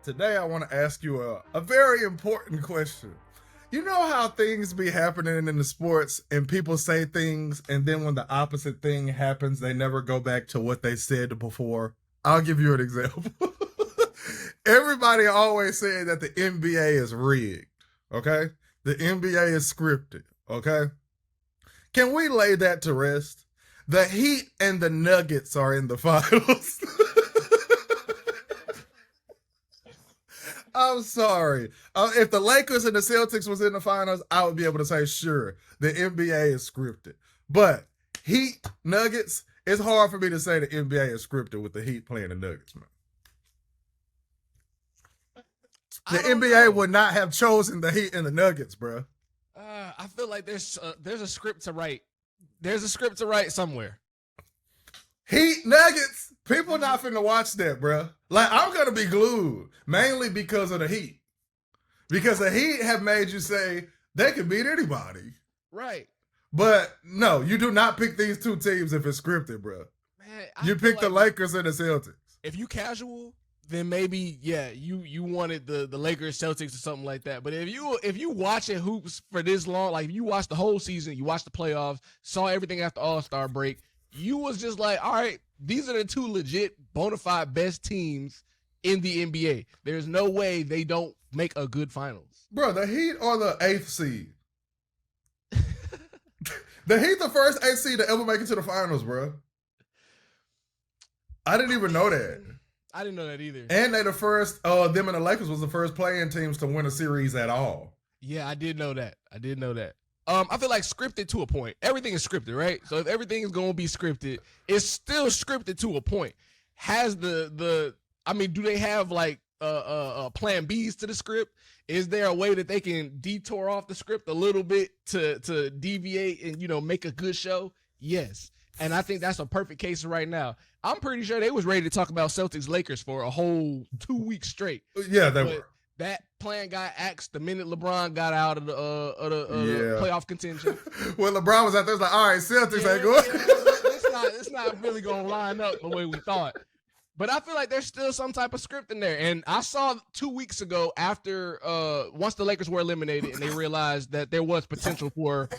Today I want to ask you a very important question. You know how things be happening in the sports and people say things and then when the opposite thing happens, they never go back to what they said before? I'll give you an example. Everybody always saying that the NBA is rigged, okay? The NBA is scripted, okay? Can we lay that to rest? The Heat and the Nuggets are in the finals. I'm sorry. If the Lakers and the Celtics was in the finals, I would be able to say, sure, the NBA is scripted. But Heat, Nuggets, it's hard for me to say the NBA is scripted with the Heat playing the Nuggets, man. The NBA would not have chosen the Heat and the Nuggets, bro. I feel like there's a script to write. There's a script to write somewhere. Heat, Nuggets. People not finna watch that, bro. Like, I'm gonna be glued, mainly because of the Heat. Because the Heat have made you say they can beat anybody. Right. But no, you do not pick these two teams if it's scripted, bro. Man, you pick the Lakers and the Celtics. If you casual, then maybe you wanted the Lakers, Celtics, or something like that. But if you watching hoops for this long, like if you watched the whole season, you watched the playoffs, saw everything after All-Star break, you was just like, all right, these are the two legit, bona fide best teams in the NBA. There's no way they don't make a good finals. Bro, the Heat are the 8th seed. The Heat the first 8th seed to ever make it to the finals, bro. I didn't even know that. I didn't know that either. And they the first, them and the Lakers was the first playing teams to win a series at all. Yeah, I did know that. I feel like scripted to a point. Everything is scripted, right? So if everything is going to be scripted, it's still scripted to a point. Has do they have like plan Bs to the script? Is there a way that they can detour off the script a little bit to deviate and, make a good show? Yes. And I think that's a perfect case right now. I'm pretty sure they was ready to talk about Celtics Lakers for a whole 2 weeks straight. Yeah, they were. That plan got axed the minute LeBron got out of the playoff contention. When LeBron was out there, it's like, all right, Celtics ain't good. It's not really going to line up the way we thought. But I feel like there's still some type of script in there. And I saw 2 weeks ago after once the Lakers were eliminated and they realized that there was potential for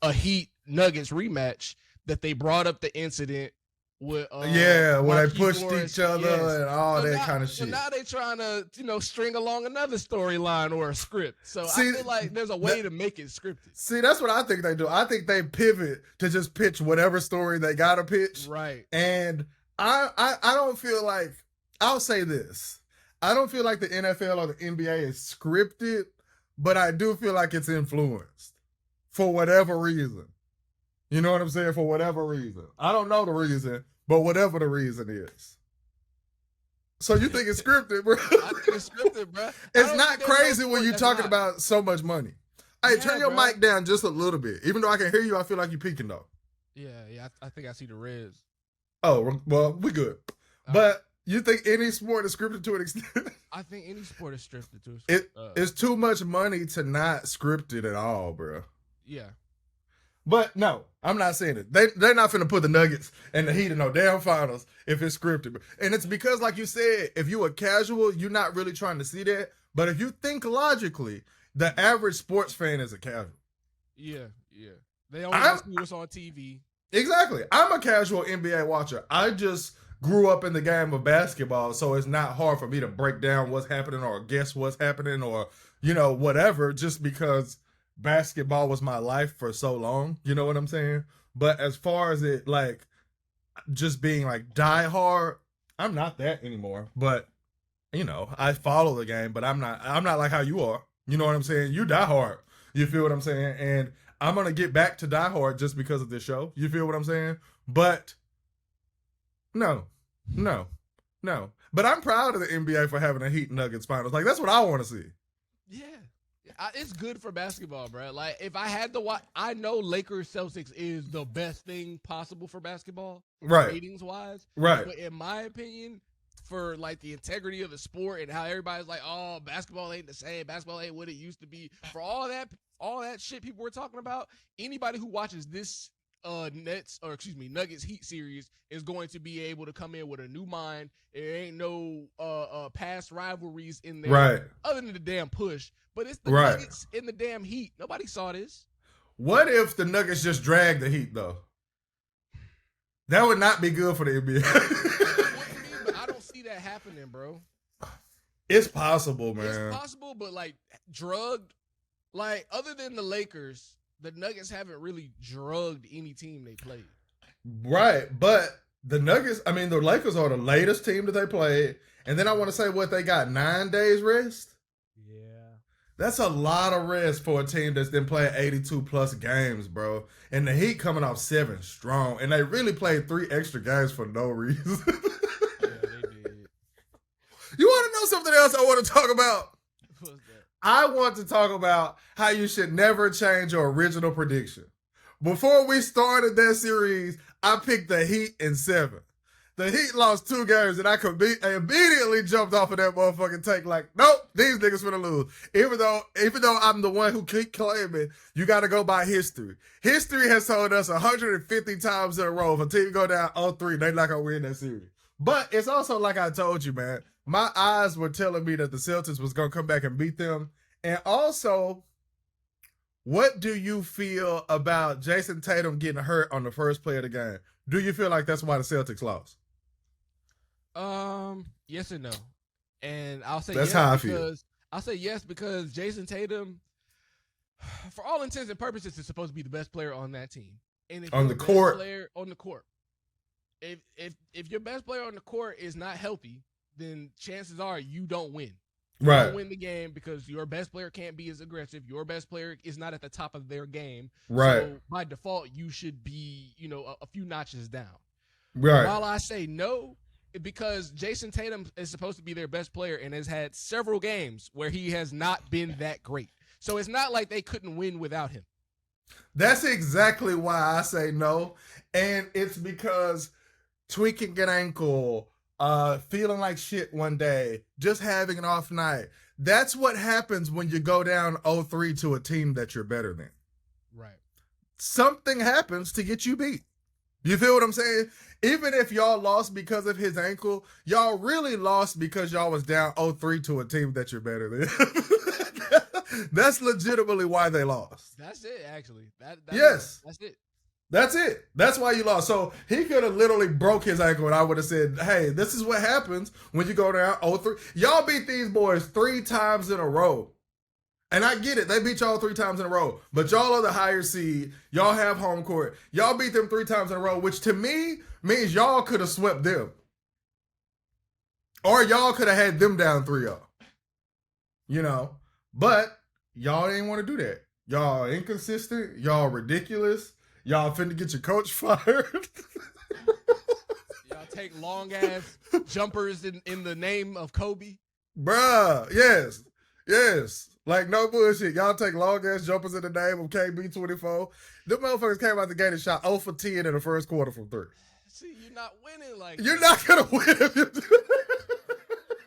a Heat Nuggets rematch, that they brought up the incident with where they pushed each other and all that kind of shit. So now they trying to string along another storyline or a script. So I feel like there's a way to make it scripted. See, that's what I think they do. I think they pivot to just pitch whatever story they gotta pitch. Right. And I don't feel like, I'll say this, I don't feel like the NFL or the NBA is scripted, but I do feel like it's influenced for whatever reason. You know what I'm saying? For whatever reason. I don't know the reason, but whatever the reason is. So you think it's scripted, bro? I think it's scripted, bro. It's not crazy when you're talking about so much money. Hey, turn your mic down just a little bit. Even though I can hear you, I feel like you're peeking, though. Yeah, I think I see the reds. Oh, well, we good. But you think any sport is scripted to an extent? I think any sport is scripted to an extent. It's too much money to not script it at all, bro. Yeah. But no, I'm not saying it. They're not finna put the Nuggets and the Heat in no damn finals if it's scripted. And it's because, like you said, if you a casual, you're not really trying to see that. But if you think logically, the average sports fan is a casual. Yeah. They only see what's on TV. Exactly. I'm a casual NBA watcher. I just grew up in the game of basketball, so it's not hard for me to break down what's happening or guess what's happening or, whatever, just because basketball was my life for so long. You know what I'm saying? But as far as it, like, just being, like, die hard, I'm not that anymore. But, I follow the game, but I'm not like how you are. You know what I'm saying? You die hard. You feel what I'm saying? And I'm going to get back to die hard just because of this show. You feel what I'm saying? But no. But I'm proud of the NBA for having a Heat Nuggets finals. Like, that's what I want to see. Yeah. It's good for basketball, bro. Like, if I had to watch, I know Lakers Celtics is the best thing possible for basketball, right? Ratings wise, right? But in my opinion, for like the integrity of the sport and how everybody's like, oh, basketball ain't the same, basketball ain't what it used to be. For all that shit people were talking about, anybody who watches this Nuggets Heat series is going to be able to come in with a new mind. There ain't no past rivalries in there, Right. other than the damn push. But it's the Right. Nuggets in the damn Heat. Nobody saw this. What if the Nuggets just drag the Heat though? That would not be good for the NBA. But I don't see that happening, bro. It's possible, man. It's possible, but like drugged, like other than the Lakers, the Nuggets haven't really drugged any team they played. Right, but the Nuggets, I mean, the Lakers are the latest team that they played, and then I want to say what they got 9 days rest. Yeah, that's a lot of rest for a team that's been playing 82 plus games, bro. And the Heat coming off 7 strong, and they really played 3 extra games for no reason. Yeah, they did. You want to know something else I want to talk about? What's that? I want to talk about how you should never change your original prediction. Before we started that series, I picked the Heat in 7. The Heat lost 2 games, and I immediately jumped off of that motherfucking take like, nope, these niggas finna lose. Even though I'm the one who keep claiming you got to go by history. History has told us 150 times in a row if a team go down 0-3, they not gonna win that series. But it's also like I told you, man. My eyes were telling me that the Celtics was going to come back and beat them. And also, what do you feel about Jason Tatum getting hurt on the first play of the game? Do you feel like that's why the Celtics lost? Yes and no. And I'll say that's yes how I because feel. I'll say yes because Jason Tatum, for all intents and purposes, is supposed to be the best player on that team. And if On you're the court. player on the court. If your best player on the court is not healthy, then chances are you don't win. You Right. don't win the game because your best player can't be as aggressive. Your best player is not at the top of their game. Right. So by default, you should be, a few notches down. Right. While I say no, because Jason Tatum is supposed to be their best player and has had several games where he has not been that great. So it's not like they couldn't win without him. That's exactly why I say no. And it's because tweaking an ankle, feeling like shit one day, just having an off night. That's what happens when you go down 0-3 to a team that you're better than. Right. Something happens to get you beat. You feel what I'm saying? Even if y'all lost because of his ankle, y'all really lost because y'all was down 0-3 to a team that you're better than. That's legitimately why they lost. That's it, actually. Yes. That's it. That's it. That's why you lost. So he could have literally broke his ankle and I would have said, hey, this is what happens when you go down 0-3. Y'all beat these boys 3 times in a row. And I get it. They beat y'all 3 times in a row. But y'all are the higher seed. Y'all have home court. Y'all beat them 3 times in a row, which to me means y'all could have swept them. Or y'all could have had them down 3-0. But y'all didn't want to do that. Y'all inconsistent. Y'all ridiculous. Y'all finna get your coach fired. Y'all take long ass jumpers in the name of Kobe. Bruh, yes. Yes. Like, no bullshit. Y'all take long ass jumpers in the name of KB24. Them motherfuckers came out the gate and shot 0 for 10 in the first quarter from 3. See, you're not winning like You're that. not gonna win if you do.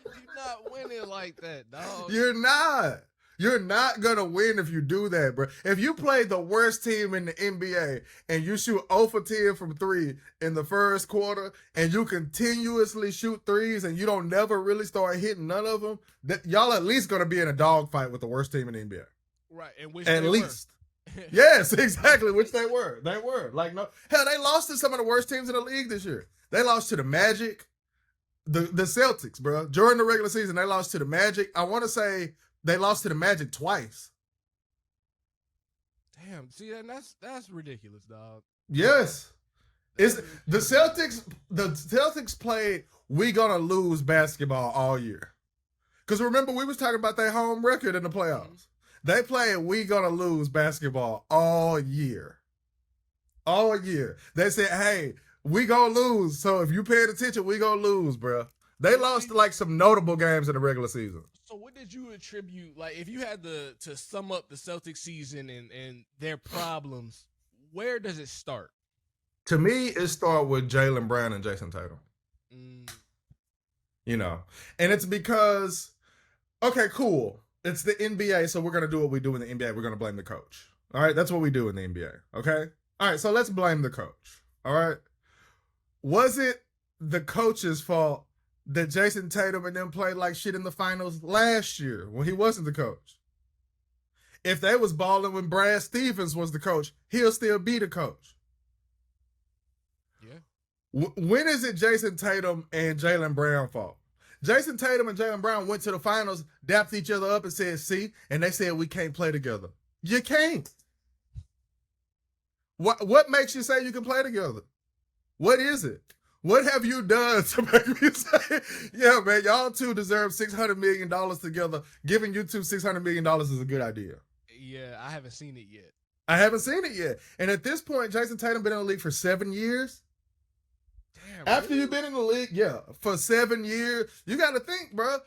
You're not winning like that, dog. You're not. You're not going to win if you do that, bro. If you play the worst team in the NBA and you shoot 0 for 10 from 3 in the first quarter and you continuously shoot threes and you don't never really start hitting none of them, y'all at least going to be in a dogfight with the worst team in the NBA. Right, and which at they least. were. Yes, exactly, which they were. They were. Like, no. Hell, they lost to some of the worst teams in the league this year. They lost to the Magic, the Celtics, bro. During the regular season, they lost to the Magic. I want to say they lost to the Magic twice. Damn, see, and that's ridiculous, dog. Yes. It's the Celtics played we gonna lose basketball all year. Because remember, we was talking about their home record in the playoffs. They played we gonna lose basketball all year. All year. They said, hey, we gonna lose. So if you paying attention, we gonna lose, bro. They lost like some notable games in the regular season. So what did you attribute, like if you had to sum up the Celtics season and their problems, where does it start? To me, it started with Jaylen Brown and Jason Tatum. And it's because, okay, cool. It's the NBA, so we're going to do what we do in the NBA. We're going to blame the coach. All right, that's what we do in the NBA, okay? All right, so let's blame the coach. All right. Was it the coach's fault that Jason Tatum and them played like shit in the finals last year when he wasn't the coach? If they was balling when Brad Stevens was the coach, he'll still be the coach. Yeah. When is it Jason Tatum and Jaylen Brown fault? Jason Tatum and Jaylen Brown went to the finals, dapped each other up and said, see, and they said we can't play together. You can't. What makes you say you can play together? What is it? What have you done to make me say, yeah, man, y'all two deserve $600 million together. Giving you two $600 million is a good idea. Yeah, I haven't seen it yet. I haven't seen it yet. And at this point, Jason Tatum been in the league for 7 years. Damn. After really? you've been in the league, yeah, for 7 years, you got to think, bro.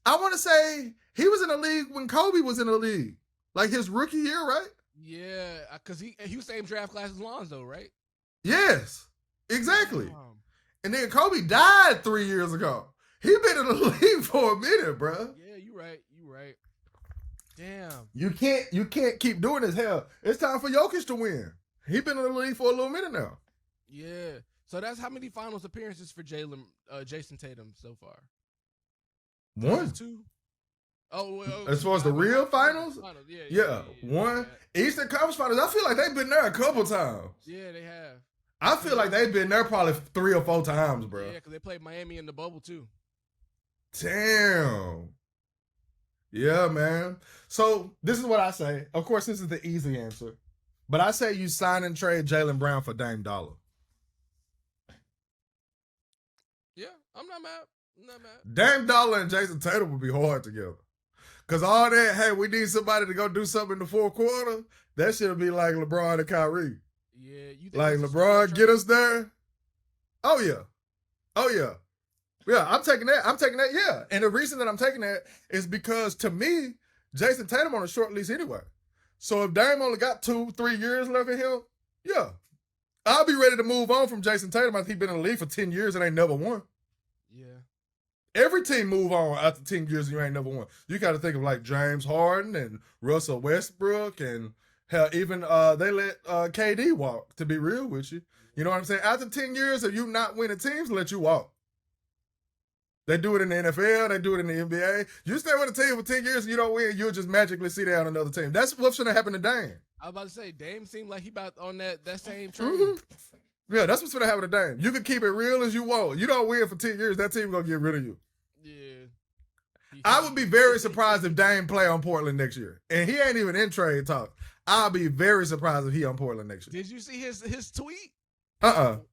I want to say he was in the league when Kobe was in the league, like his rookie year, right? Yeah, because he was same draft class as Lonzo, right? Yes, exactly. And then Kobe died 3 years ago. He been in the league for a minute, bro. Yeah, you right. Damn. You can't keep doing this. Hell, it's time for Jokic to win. He been in the league for a little minute now. Yeah. So that's how many finals appearances for Jason Tatum so far? 1. 2. Oh, well, as far as the real finals? Yeah. 1. Eastern Conference Finals, I feel like they've been there a couple times. Yeah, they have. I feel like they've been there probably 3 or 4 times, bro. Yeah, because they played Miami in the bubble too. Damn. Yeah, man. So this is what I say. Of course, this is the easy answer. But I say you sign and trade Jaylen Brown for Dame Dollar. Yeah, I'm not mad. Dame Dollar and Jason Tatum would be hard together. Because all that, hey, we need somebody to go do something in the fourth quarter, that should be like LeBron and Kyrie. Yeah, you think like LeBron get us there? Oh, yeah. Yeah, I'm taking that, yeah. And the reason that I'm taking that is because, to me, Jason Tatum on a short lease anyway. So if Dame only got 2-3 years left in him, yeah. I'll be ready to move on from Jason Tatum after he's been in the league for 10 years and ain't never won. Yeah. Every team move on after 10 years and you ain't never won. You got to think of like James Harden and Russell Westbrook and hell, even they let KD walk, to be real with you. You know what I'm saying? After 10 years of you not winning, teams let you walk. They do it in the NFL. They do it in the NBA. You stay with a team for 10 years and you don't win, you'll just magically see that on another team. That's what's going to happen to Dame. I was about to say, Dame seemed like he about on that same train. Mm-hmm. Yeah, that's what's going to happen to Dame. You can keep it real as you want. You don't win for 10 years, that team going to get rid of you. Yeah. I would be very surprised if Dame play on Portland next year. And he ain't even in trade talk. I'll be very surprised if he on Portland next year. Did you see his tweet?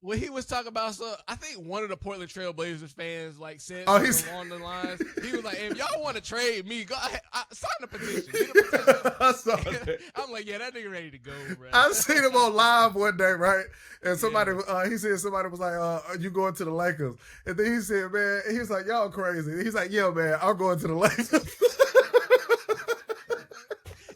When he was talking about, so I think one of the Portland Trail Blazers fans like said along the lines. He was like, "If y'all want to trade me, go ahead, sign a petition." Get a petition. I saw that. I'm like, yeah, that nigga ready to go, bro. I seen him on live one day, right? And somebody, he said somebody was like, "Are you going to the Lakers?" And then he said, "Man," he was like, "Y'all crazy." He's like, "Yeah, man, I'm going to the Lakers."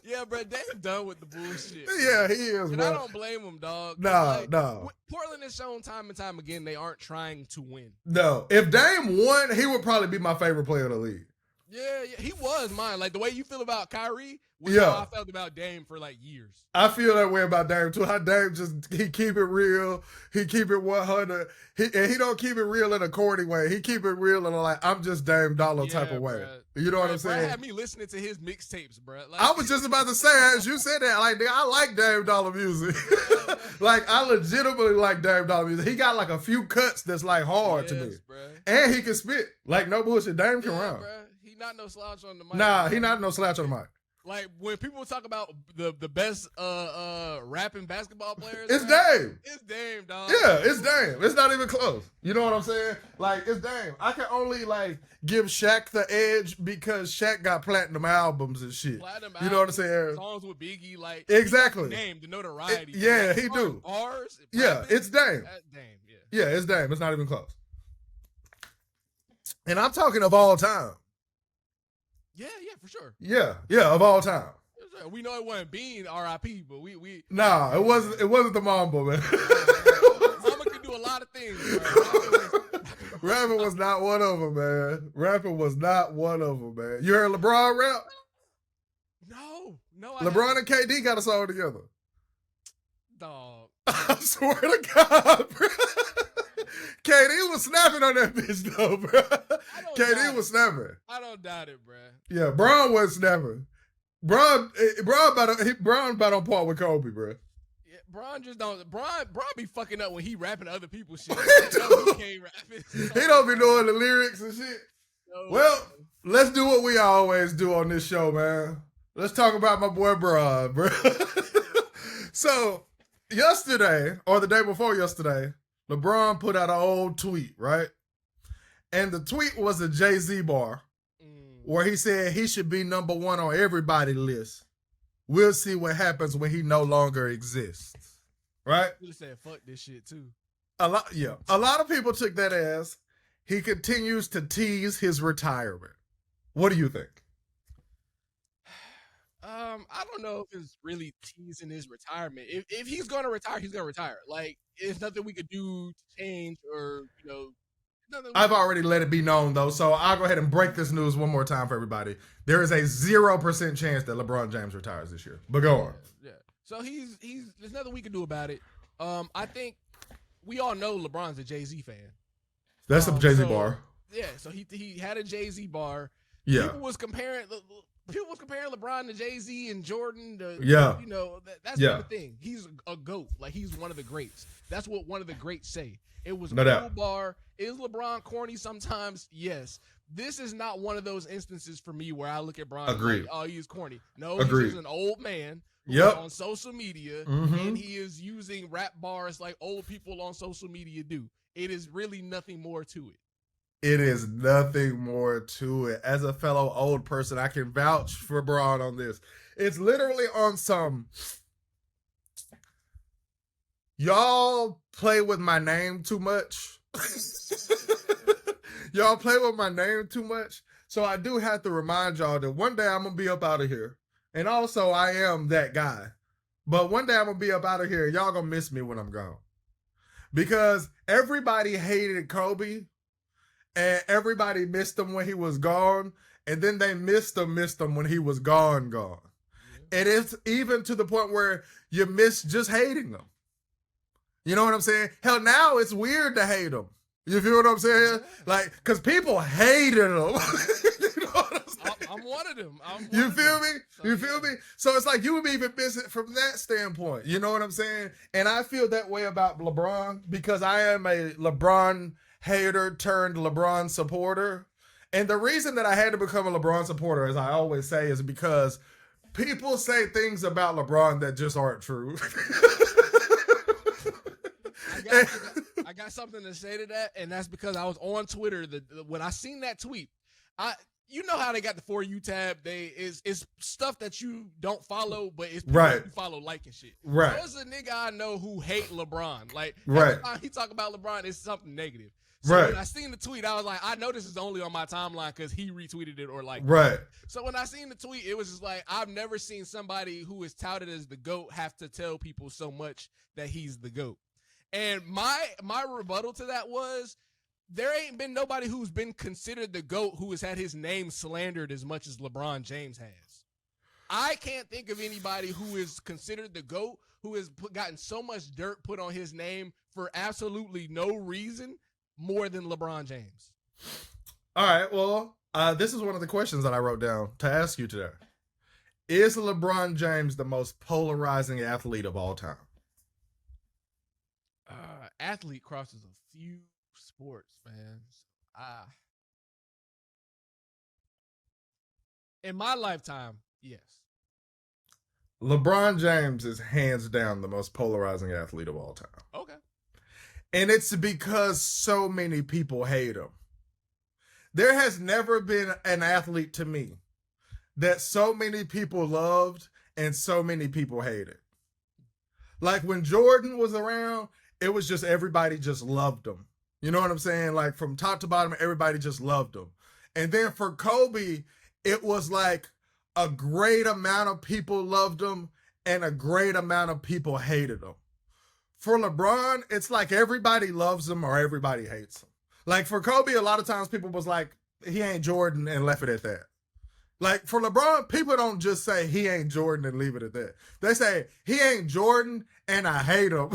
Yeah, bro, Dame's done with the bullshit. Yeah, he is, and bro. I don't blame him, dog. No. Portland has shown time and time again they aren't trying to win. No. If Dame won, he would probably be my favorite player in the league. Yeah, he was mine. Like, the way you feel about Kyrie was how I felt about Dame for, like, years. I feel that way about Dame, too. How Dame he keep it real. He keep it 100. He don't keep it real in a corny way. He keep it real in a, like, I'm just Dame Dollar type of way. Bruh. You know what I'm saying? Bro had me listening to his mixtapes, bro. Like, I was just about to say, as you said that, like, I like Dame Dollar music. Like, I legitimately like Dame Dollar music. He got, like, a few cuts that's, like, hard to me. Bro. And he can spit. Like, no bullshit. Dame can run. Bro. He not no slouch on the mic. Nah, he not no slouch on the mic. Like, when people talk about the best rapping basketball players, it's Dame. It's Dame, dog. Yeah, it's Dame. It's not even close. You know what I'm saying? Like, it's Dame. I can only, like, give Shaq the edge because Shaq got platinum albums and shit. You know what I'm saying? Songs with Biggie, like, exactly. Dame, the notoriety. Yeah, like, he do. Bars, yeah, it's Dame. That's Dame, yeah. Yeah, it's Dame. It's not even close. And I'm talking of all time. Yeah, for sure. Yeah, of all time. We know it wasn't Bean R.I.P., but we Nah, it wasn't the Mamba, man. Mama could do a lot of things, bro. Rapping was not one of them, man. Rapping was not one of them, man. You heard LeBron rap? No. LeBron and KD got a song together. Dog. I swear to God, bro. KD was snapping on that bitch though, bro. KD was snapping. I don't doubt it, bro. Yeah, Bron was snapping. Bron about on par with Kobe, bro. Yeah, Bron just don't. Bron be fucking up when he rapping other people's shit. He can't rap it. He don't be knowing the lyrics and shit. No, well, let's do what we always do on this show, man. Let's talk about my boy Bron, bro. So, yesterday, or the day before yesterday, LeBron put out an old tweet, right? And the tweet was a Jay-Z bar where he said he should be number one on everybody's list. We'll see what happens when he no longer exists, right? You said fuck this shit too. A lot of people took that as he continues to tease his retirement. What do you think? I don't know if it's really teasing his retirement. If he's going to retire, he's going to retire. Like, there's nothing we could do to change or, I've already let it be known, though, so I'll go ahead and break this news one more time for everybody. There is a 0% chance that LeBron James retires this year. But go on. Yeah. So there's nothing we can do about it. I think we all know LeBron's a Jay-Z fan. That's a Jay-Z bar. Yeah, so he had a Jay-Z bar. Yeah. People was comparing LeBron to Jay-Z and Jordan to, that's the thing. He's a GOAT. Like, he's one of the greats. That's what one of the greats say. It was no a doubt. cool bar. Is LeBron corny sometimes? Yes. This is not one of those instances for me where I look at Bron and like, oh, he's corny. No, he's an old man who's on social media, and he is using rap bars like old people on social media do. It is really nothing more to it. It is nothing more to it. As a fellow old person, I can vouch for Bron on this. It's literally on some, y'all play with my name too much. Y'all play with my name too much. So I do have to remind y'all that one day I'm going to be up out of here. And also I am that guy. But one day I'm going to be up out of here and y'all going to miss me when I'm gone. Because everybody hated Kobe. And everybody missed him when he was gone. And then they missed him when he was gone. And it's even to the point where you miss just hating him. You know what I'm saying? Hell, now it's weird to hate him. You feel what I'm saying? Like, because people hated him. You know what I'm saying? I'm one of them. You feel me? You feel me? So it's like you would be even miss it from that standpoint. You know what I'm saying? And I feel that way about LeBron because I am a LeBron hater turned LeBron supporter. And the reason that I had to become a LeBron supporter, as I always say, is because people say things about LeBron that just aren't true. I got something to say to that, and that's because I was on Twitter when I seen that tweet. You know how they got the For You tab? It's stuff that you don't follow, but it's people you follow liking shit. Right. There's a nigga I know who hate LeBron. Like, every time he talk about LeBron, it's something negative. So when I seen the tweet, I was like, I know this is only on my timeline because he retweeted it or liked it. So when I seen the tweet, it was just like, I've never seen somebody who is touted as the GOAT have to tell people so much that he's the GOAT. And my rebuttal to that was, there ain't been nobody who's been considered the GOAT who has had his name slandered as much as LeBron James has. I can't think of anybody who is considered the GOAT who has gotten so much dirt put on his name for absolutely no reason more than LeBron James. All right, well, this is one of the questions that I wrote down to ask you today. Is LeBron James the most polarizing athlete of all time? Athlete crosses a few sports, man. In my lifetime, yes. LeBron James is hands down the most polarizing athlete of all time. Okay. And it's because so many people hate him. There has never been an athlete to me that so many people loved and so many people hated. Like when Jordan was around, it was just everybody just loved him. You know what I'm saying? Like from top to bottom, everybody just loved him. And then for Kobe, it was like a great amount of people loved him and a great amount of people hated him. For LeBron, it's like everybody loves him or everybody hates him. Like for Kobe, a lot of times people was like, he ain't Jordan and left it at that. Like for LeBron, people don't just say he ain't Jordan and leave it at that. They say he ain't Jordan and I hate him.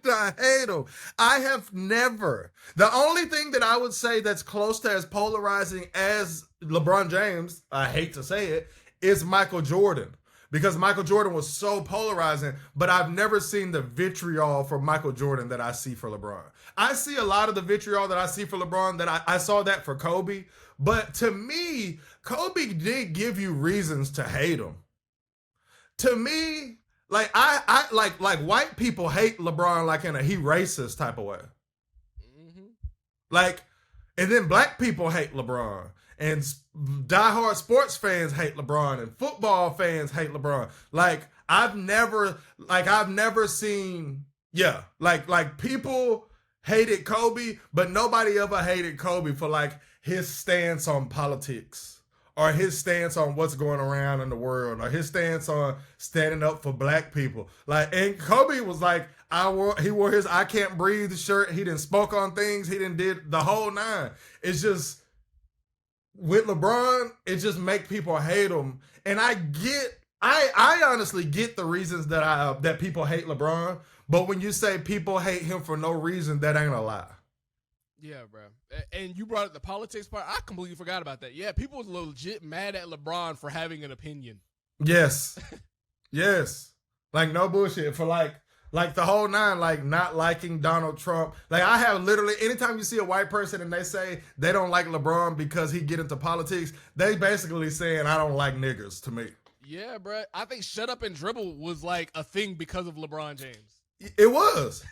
I hate him. I have never. The only thing that I would say that's close to as polarizing as LeBron James, I hate to say it, is Michael Jordan. Because Michael Jordan was so polarizing, but I've never seen the vitriol for Michael Jordan that I see for LeBron. I see a lot of the vitriol that I see for LeBron that I saw that for Kobe. But to me, Kobe did give you reasons to hate him. To me, like I like white people hate LeBron like in a he racist type of way. Mm-hmm. Like, and then black people hate LeBron. And diehard sports fans hate LeBron, and football fans hate LeBron. Like I've never seen, like people hated Kobe, but nobody ever hated Kobe for like his stance on politics or his stance on what's going around in the world or his stance on standing up for black people. Like, and Kobe was like, he wore his I Can't Breathe shirt. He didn't spoke on things. He didn't did the whole nine. It's just, with LeBron, it just make people hate him. And I honestly get the reasons that people hate LeBron. But when you say people hate him for no reason, that ain't a lie. Yeah, bro. And you brought up the politics part. I completely forgot about that. Yeah, people was legit mad at LeBron for having an opinion. Yes. Yes. Like, no bullshit. For like the whole nine, like not liking Donald Trump. Like I have literally, anytime you see a white person and they say they don't like LeBron because he get into politics, they basically saying, I don't like niggers to me. Yeah, bro. I think shut up and dribble was like a thing because of LeBron James. It was.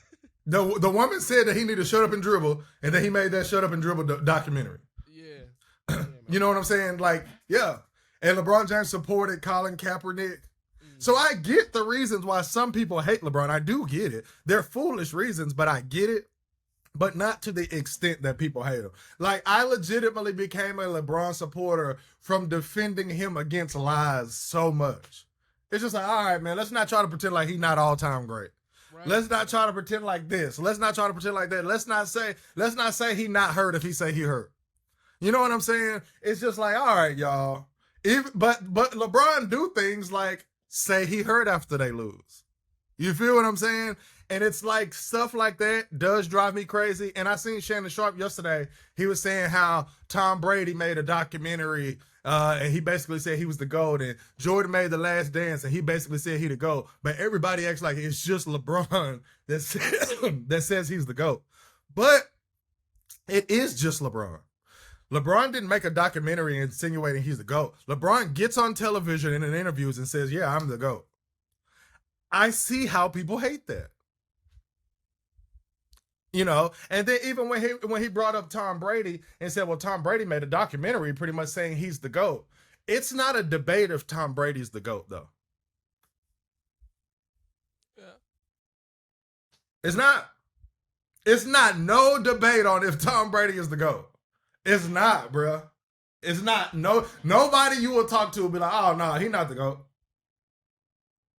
The woman said that he needed to shut up and dribble, and then he made that shut up and dribble documentary. Yeah. You know what I'm saying? Like, yeah. And LeBron James supported Colin Kaepernick. So I get the reasons why some people hate LeBron. I do get it. They're foolish reasons, but I get it. But not to the extent that people hate him. Like, I legitimately became a LeBron supporter from defending him against lies so much. It's just like, all right, man, let's not try to pretend like he's not all-time great. Right. Let's not try to pretend like this. Let's not try to pretend like that. Let's not say he not hurt if he say he hurt. You know what I'm saying? It's just like, all right, y'all. But LeBron do things like say he hurt after they lose. You feel what I'm saying? And it's like stuff like that does drive me crazy. And I seen Shannon Sharp yesterday. He was saying how Tom Brady made a documentary and he basically said he was the GOAT, and Jordan made The Last Dance and he basically said he the GOAT. But everybody acts like it's just LeBron that says he's the GOAT. But it is just LeBron. LeBron didn't make a documentary insinuating he's the GOAT. LeBron gets on television and in interviews and says, yeah, I'm the GOAT. I see how people hate that. You know, and then even when he brought up Tom Brady and said, well, Tom Brady made a documentary pretty much saying he's the GOAT. It's not a debate if Tom Brady's the GOAT, though. Yeah. It's not. It's not no debate on if Tom Brady is the GOAT. It's not, bro. It's not. Nobody you will talk to will be like, oh, no, he's not the GOAT.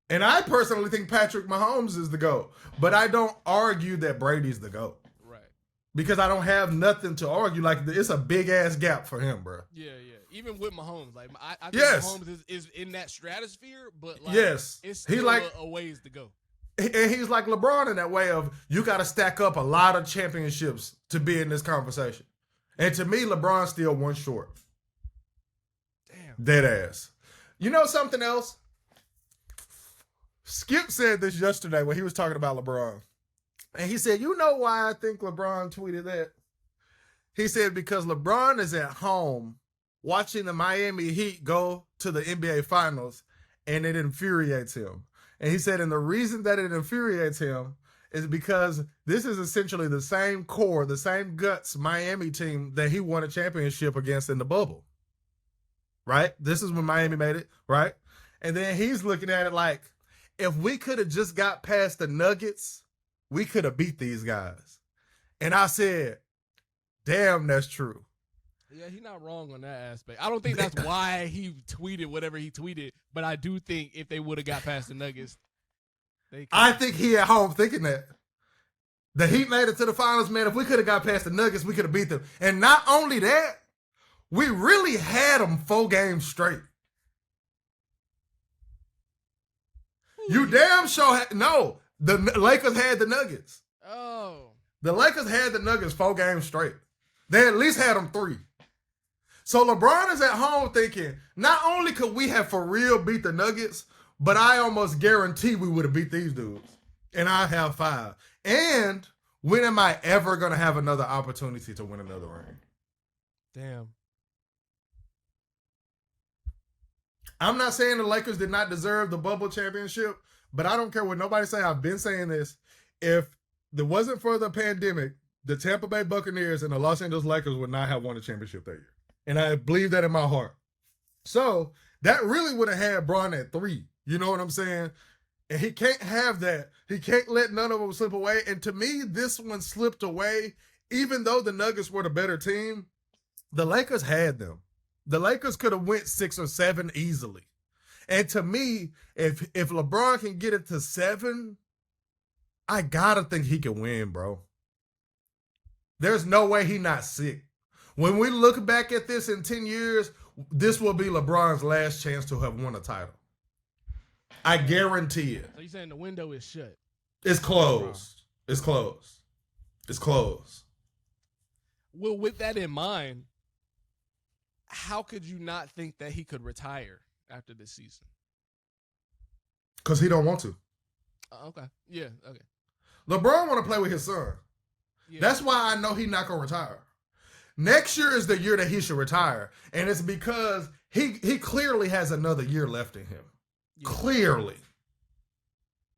And I personally think Patrick Mahomes is the GOAT. But I don't argue that Brady's the GOAT. Right. Because I don't have nothing to argue. Like, it's a big-ass gap for him, bro. Yeah. Even with Mahomes. Like, I think yes. Mahomes is in that stratosphere, but like, yes. It's still like, a ways to go. And he's like LeBron in that way of you got to stack up a lot of championships to be in this conversation. And to me, LeBron's still one short. Damn. Dead ass. You know something else? Skip said this yesterday when he was talking about LeBron. And he said, you know why I think LeBron tweeted that? He said, because LeBron is at home watching the Miami Heat go to the NBA Finals, and it infuriates him. And he said, and the reason that it infuriates him is because this is essentially the same core, the same guts Miami team that he won a championship against in the bubble. Right? This is when Miami made it, right? And then he's looking at it like, if we could have just got past the Nuggets, we could have beat these guys. And I said, damn, that's true. Yeah, he's not wrong on that aspect. I don't think that's why he tweeted whatever he tweeted, but I do think if they would have got past the Nuggets, I think he at home thinking that. The Heat made it to the finals, man. If we could have got past the Nuggets, we could have beat them. And not only that, We really had them 4 games straight. You damn sure no. The Lakers had the Nuggets. Oh. The Lakers had the Nuggets 4 games straight. They at least had them 3. So LeBron is at home thinking, not only could we have for real beat the Nuggets, but I almost guarantee we would have beat these dudes. And I have 5. And when am I ever going to have another opportunity to win another ring? Damn. I'm not saying the Lakers did not deserve the bubble championship, but I don't care what nobody say. I've been saying this. If it wasn't for the pandemic, the Tampa Bay Buccaneers and the Los Angeles Lakers would not have won a championship that year. And I believe that in my heart. So that really would have had Bron at 3. You know what I'm saying? And he can't have that. He can't let none of them slip away. And to me, this one slipped away. Even though the Nuggets were the better team, the Lakers had them. The Lakers could have went 6 or 7 easily. And to me, if LeBron can get it to 7, I gotta think he can win, bro. There's no way he not sick. When we look back at this in 10 years, this will be LeBron's last chance to have won a title. I guarantee it. So you're saying the window is shut? It's closed. It's closed. It's closed. Well, with that in mind, how could you not think that he could retire after this season? Because he don't want to. Okay. Yeah, okay. LeBron want to play with his son. Yeah. That's why I know he's not going to retire. Next year is the year that he should retire. And it's because he clearly has another year left in him. Yeah. Clearly.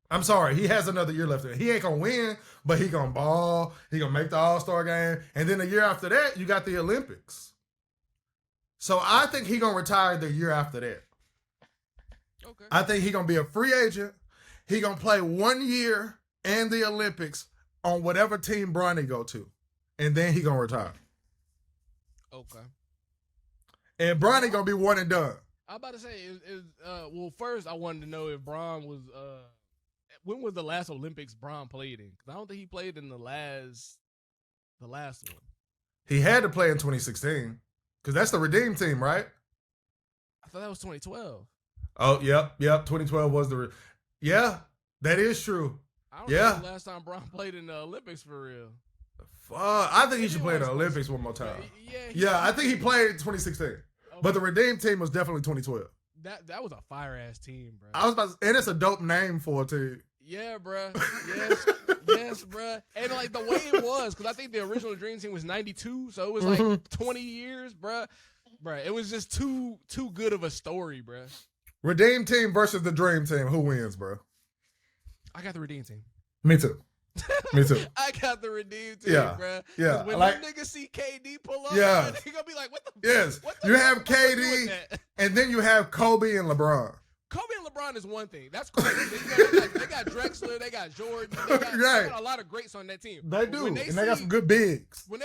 I'm sorry. He has another year left in him. He ain't going to win, but he going to ball. He going to make the All-Star game. And then the year after that, you got the Olympics. So I think he going to retire the year after that. Okay. I think he going to be a free agent. He going to play 1 year and the Olympics on whatever team Bronny go to. And then he going to retire. Okay. And Bronny going to be one and done. I'm about to say, well, first I wanted to know if Bron was, when was the last Olympics Bron played in? Because I don't think he played in the last one. He had to play in 2016. Because that's the Redeem team, right? I thought that was 2012. Oh, yep. 2012 was yeah, that is true. I don't know the last time Bron played in the Olympics for real. I think he should play in the Olympics one more time. Yeah, I think he played in 2016. Okay. But the Redeem team was definitely 2012. That was a fire ass team, bro. I was about to, and it's a dope name for a team. Yeah, bro. Yes, bro. And like the way it was, because I think the original Dream Team was 92, so it was like 20 years, bro. Bro, it was just too good of a story, bro. Redeem team versus the Dream Team. Who wins, bro? I got the Redeem Team. Me too. I got the Redeem Team, bro. Yeah. When them niggas see KD pull up, yeah, man, they gonna be like, what the Yes. What the you have KD, and then you have Kobe and LeBron. Kobe and LeBron is one thing. That's cool. They got Drexler, they got Jordan, they got a lot of greats on that team. They do, and they got some good bigs. When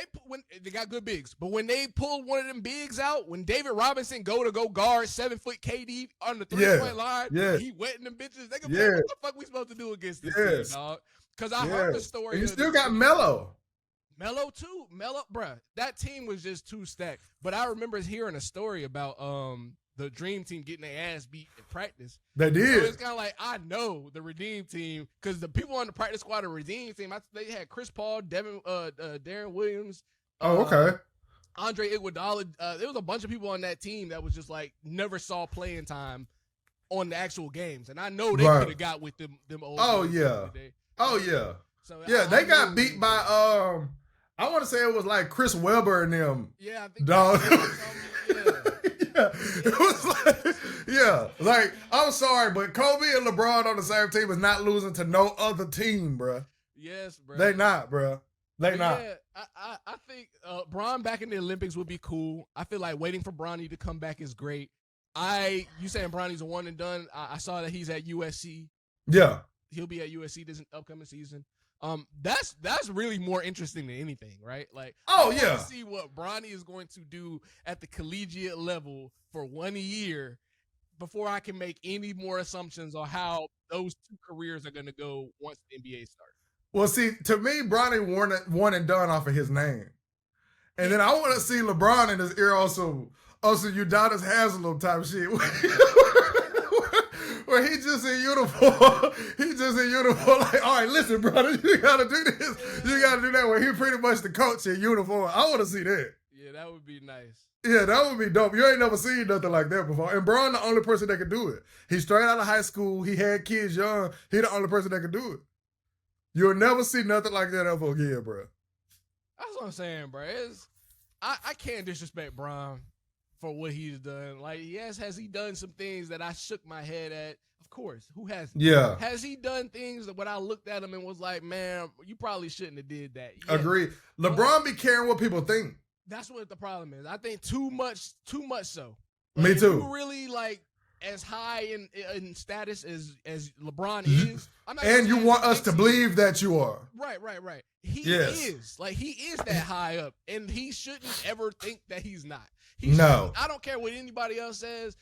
they got good bigs, but when they pull one of them bigs out, when David Robinson go guard 7-foot KD on the 3-point line, he wetting them bitches. They can be like, what the fuck we supposed to do against this team, dog? Because I heard the story. And you still got Melo. Melo too, bruh. That team was just too stacked. But I remember hearing a story about the Dream Team getting their ass beat in practice. They did. So it's kind of like, I know the Redeem Team because the people on the practice squad of Redeem Team, they had Chris Paul, Darren Williams. Okay. Andre Iguodala. There was a bunch of people on that team that was just like never saw playing time on the actual games, and I know they could have got with them old. Oh yeah. So they got beat by I want to say it was like Chris Webber and them. Yeah, I think dog. It was like I'm sorry, but Kobe and LeBron on the same team is not losing to no other team, bro. Yes, bro. They not, bro. They not. Yeah, I think Bron back in the Olympics would be cool. I feel like waiting for Bronny to come back is great. You saying Bronny's a one and done? I saw that he's at USC. Yeah, he'll be at USC this upcoming season. That's really more interesting than anything, right? Like, I want to see what Bronny is going to do at the collegiate level for 1 year before I can make any more assumptions on how those two careers are going to go once the NBA starts. Well, see, to me, Bronny won and done off of his name. And then I want to see LeBron in his ear also Udonis Haslem type shit. Where he just in uniform. He just in uniform. Like, all right, listen, brother, you got to do this. You got to do that. Where he pretty much the coach in uniform. I want to see that. Yeah, that would be nice. Yeah, that would be dope. You ain't never seen nothing like that before. And Bron the only person that can do it. He's straight out of high school. He had kids young. He the only person that can do it. You'll never see nothing like that ever again, bro. That's what I'm saying, bro. I can't disrespect Bron for what he's done. Like, yes, has he done some things that I shook my head at? Of course. Who hasn't? Yeah. Has he done things that when I looked at him and was like, man, you probably shouldn't have did that? Yeah. Agreed. LeBron be caring what people think. That's what the problem is. I think too much so. Me if too. You really like as high in status as LeBron is. And you want us to believe that you are. Right. He is. Like, he is that high up, and he shouldn't ever think that he's not. No. I don't care what anybody else says.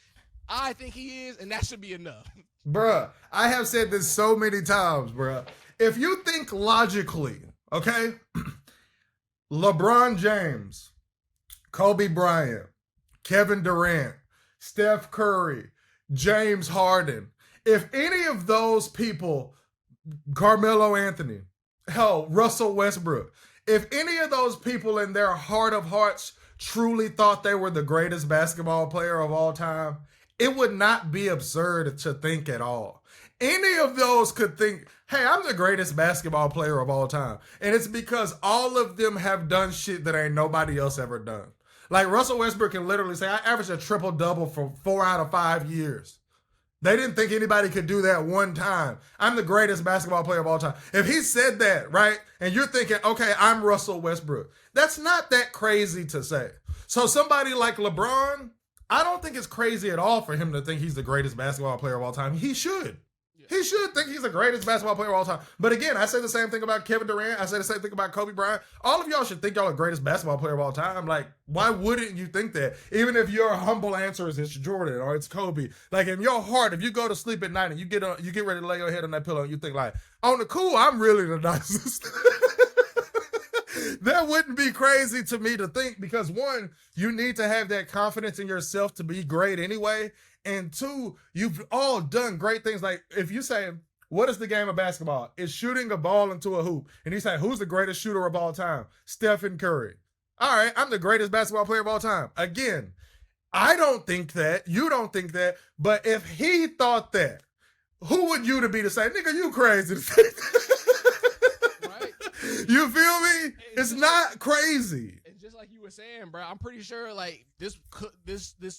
I think he is, and that should be enough. Bruh, I have said this so many times, bruh. If you think logically, okay, LeBron James, Kobe Bryant, Kevin Durant, Steph Curry, James Harden, if any of those people, Carmelo Anthony, hell, Russell Westbrook, if any of those people in their heart of hearts truly thought they were the greatest basketball player of all time, it would not be absurd to think at all. Any of those could think, hey, I'm the greatest basketball player of all time. And it's because all of them have done shit that ain't nobody else ever done. Like Russell Westbrook can literally say, I averaged a triple-double for 4 out of 5 years. They didn't think anybody could do that one time. I'm the greatest basketball player of all time. If he said that, right, and you're thinking, okay, I'm Russell Westbrook, that's not that crazy to say. So somebody like LeBron, I don't think it's crazy at all for him to think he's the greatest basketball player of all time. He should. He should think he's the greatest basketball player of all time. But again, I say the same thing about Kevin Durant. I say the same thing about Kobe Bryant. All of y'all should think y'all the greatest basketball player of all time. Like, why wouldn't you think that? Even if your humble answer is it's Jordan or it's Kobe. Like, in your heart, if you go to sleep at night and you get ready to lay your head on that pillow and you think like, on the cool, I'm really the nicest. That wouldn't be crazy to me to think because, one, you need to have that confidence in yourself to be great anyway. And two, you've all done great things. Like if you say, what is the game of basketball? It's shooting a ball into a hoop. And you say, who's the greatest shooter of all time? Stephen Curry. All right, I'm the greatest basketball player of all time. Again, I don't think that. You don't think that. But if he thought that, who would you to be to say, nigga, you crazy to think that? Right. You feel me? It's not crazy. Just like you were saying, bro, I'm pretty sure like this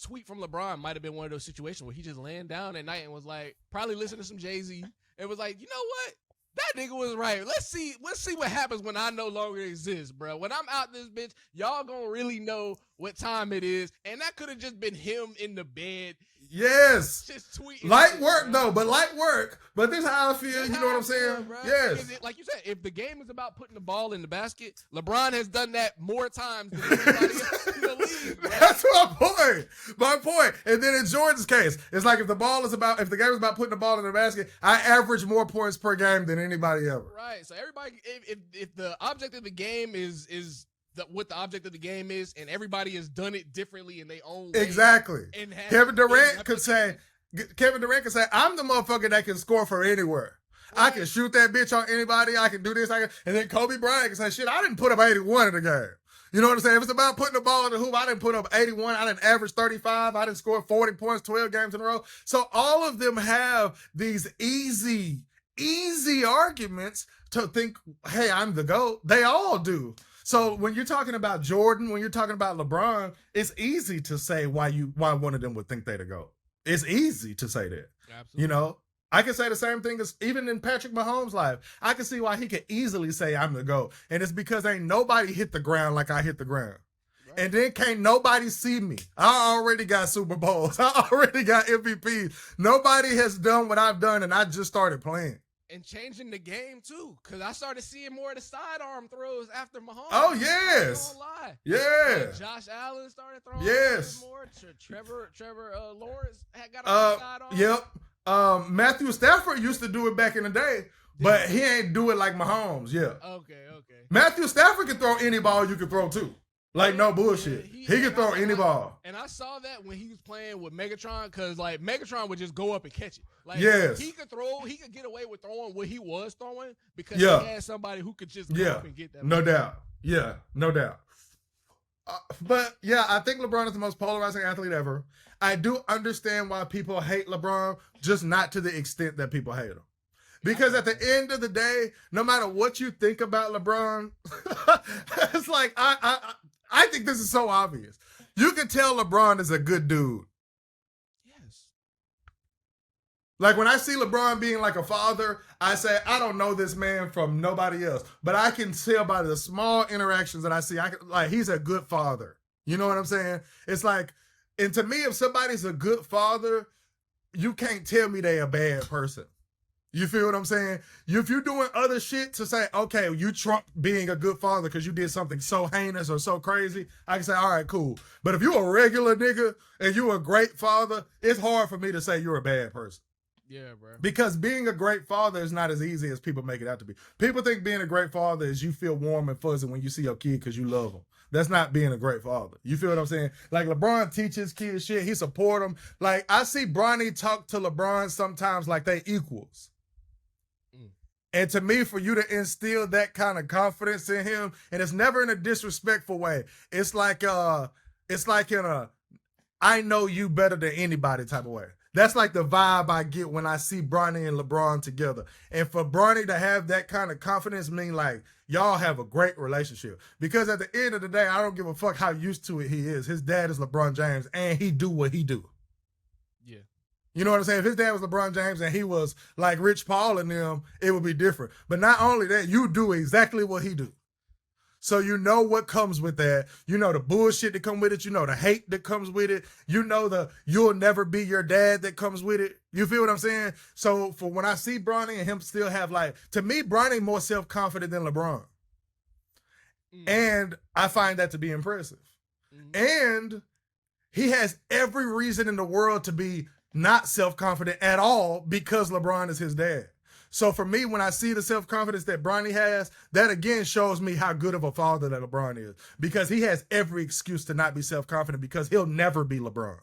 tweet from LeBron might have been one of those situations where he just laying down at night and was like, probably listening to some Jay-Z and was like, you know what? That nigga was right. Let's see what happens when I no longer exist, bro. When I'm out this bitch, y'all gonna really know what time it is. And that could have just been him in the bed. Yes. Just tweeting. Light work, though, but light work. But this is how I feel. You know what I'm saying? Bro. Yes. Like you said, if the game is about putting the ball in the basket, LeBron has done that more times than anybody else in the league. Bro. That's my point. My point. And then in Jordan's case, it's like if the game is about putting the ball in the basket, I average more points per game than anybody ever. Right. So everybody, if the object of the game is what the object of the game is, and everybody has done it differently in their own way. Exactly. Kevin Durant could say, I'm the motherfucker that can score from anywhere. Right. I can shoot that bitch on anybody. I can do this. And then Kobe Bryant can say, shit, I didn't put up 81 in the game. You know what I'm saying? If it's about putting the ball in the hoop, I didn't put up 81. I didn't average 35. I didn't score 40 points 12 games in a row. So all of them have these easy arguments to think, hey, I'm the GOAT. They all do. So when you're talking about Jordan, when you're talking about LeBron, it's easy to say why one of them would think they'd go. It's easy to say that. Absolutely. You know, I can say the same thing as even in Patrick Mahomes' life. I can see why he could easily say I'm the GOAT. And it's because ain't nobody hit the ground like I hit the ground. Right. And then can't nobody see me. I already got Super Bowls. I already got MVPs. Nobody has done what I've done, and I just started playing. And changing the game, too, because I started seeing more of the sidearm throws after Mahomes. Oh, yes. I won't lie. Yeah. Josh Allen started throwing more. Trevor Lawrence had got a sidearm. Yep. Matthew Stafford used to do it back in the day, but he ain't do it like Mahomes. Yeah. Okay. Matthew Stafford can throw any ball you can throw, too. Like, no bullshit. He can throw any ball. And I saw that when he was playing with Megatron, because, like, Megatron would just go up and catch it. Like, yes. He could get away with throwing what he was throwing because he had somebody who could just go up and get that. No doubt. Yeah, no doubt. But, yeah, I think LeBron is the most polarizing athlete ever. I do understand why people hate LeBron, just not to the extent that people hate him. Because at the end of the day, no matter what you think about LeBron, it's like, I think this is so obvious. You can tell LeBron is a good dude. Yes. Like, when I see LeBron being like a father, I say, I don't know this man from nobody else. But I can tell by the small interactions that I see, he's a good father. You know what I'm saying? It's like, and to me, if somebody's a good father, you can't tell me they a bad person. You feel what I'm saying? If you're doing other shit to say, okay, you trump being a good father because you did something so heinous or so crazy, I can say, all right, cool. But if you're a regular nigga and you're a great father, it's hard for me to say you're a bad person. Yeah, bro. Because being a great father is not as easy as people make it out to be. People think being a great father is you feel warm and fuzzy when you see your kid because you love them. That's not being a great father. You feel what I'm saying? Like, LeBron teaches kids shit. He support them. Like, I see Bronny talk to LeBron sometimes like they equals. And to me, for you to instill that kind of confidence in him, and it's never in a disrespectful way. It's like in a I know you better than anybody type of way. That's like the vibe I get when I see Bronny and LeBron together. And for Bronny to have that kind of confidence mean like y'all have a great relationship. Because at the end of the day, I don't give a fuck how used to it he is. His dad is LeBron James and he do what he do. Yeah. You know what I'm saying? If his dad was LeBron James and he was like Rich Paul and them, it would be different. But not only that, you do exactly what he do. So you know what comes with that. You know the bullshit that come with it. You know the hate that comes with it. You know the you'll never be your dad that comes with it. You feel what I'm saying? So for when I see Bronny and him still have like, to me, Bronny more self-confident than LeBron. And I find that to be impressive. And he has every reason in the world to be not self-confident at all because LeBron is his dad. So for me, when I see the self-confidence that Bronny has, that again shows me how good of a father that LeBron is. Because he has every excuse to not be self-confident because he'll never be LeBron.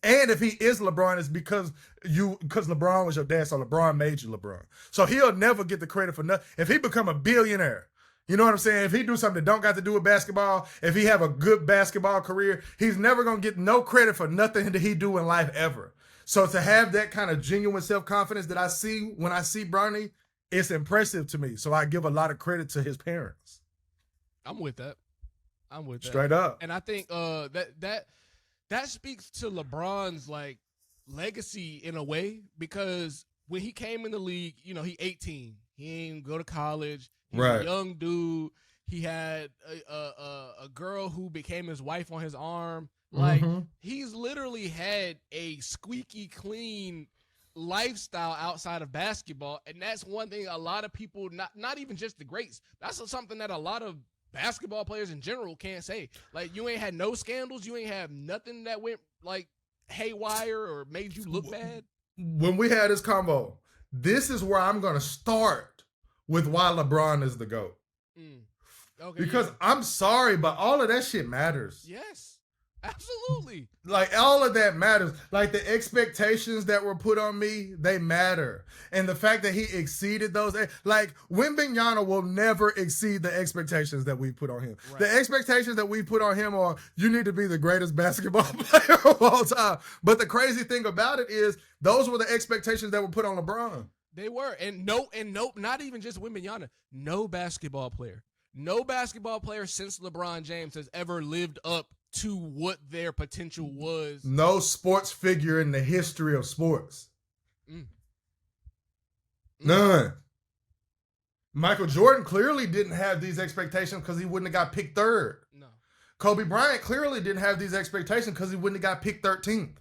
And if he is LeBron, it's because LeBron was your dad, so LeBron made you LeBron. So he'll never get the credit for nothing. If he become a billionaire, you know what I'm saying? If he do something that don't got to do with basketball, if he have a good basketball career, he's never going to get no credit for nothing that he do in life ever. So to have that kind of genuine self-confidence that I see when I see Bronny, it's impressive to me. So I give a lot of credit to his parents. I'm with that. Straight up. And I think that speaks to LeBron's like legacy in a way, because when he came in the league, you know, he 18. He ain't go to college. He's a young dude. He had a girl who became his wife on his arm. Like, he's literally had a squeaky clean lifestyle outside of basketball. And that's one thing a lot of people, not even just the greats, that's something that a lot of basketball players in general can't say. Like, you ain't had no scandals. You ain't have nothing that went, like, haywire or made you look bad. When we had this combo, this is where I'm going to start with why LeBron is the GOAT. Okay, because I'm sorry, but all of that shit matters. Yes. Absolutely. Like, all of that matters. Like, the expectations that were put on me, they matter. And the fact that he exceeded those, like, Wembanyama will never exceed the expectations that we put on him. Right. The expectations that we put on him are, you need to be the greatest basketball player of all time. But the crazy thing about it is, those were the expectations that were put on LeBron. They were. And no, not even just Wembanyama. No basketball player since LeBron James has ever lived up to what their potential was. No sports figure in the history of sports. None. Michael Jordan clearly didn't have these expectations because he wouldn't have got picked third. No. Kobe Bryant clearly didn't have these expectations because he wouldn't have got picked 13th.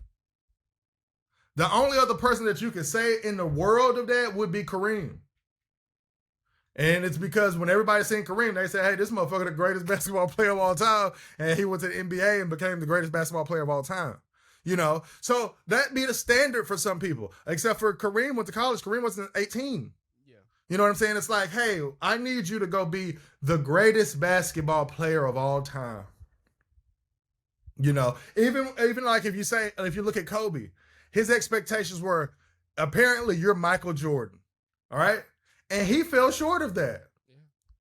The only other person that you could say in the world of that would be Kareem. And it's because when everybody's seen Kareem, they say, hey, this motherfucker the greatest basketball player of all time. And he went to the NBA and became the greatest basketball player of all time. You know? So that be the standard for some people. Except for Kareem went to college. Kareem wasn't 18. Yeah. You know what I'm saying? It's like, hey, I need you to go be the greatest basketball player of all time. You know, even like if you look at Kobe, his expectations were apparently you're Michael Jordan. All right? And he fell short of that.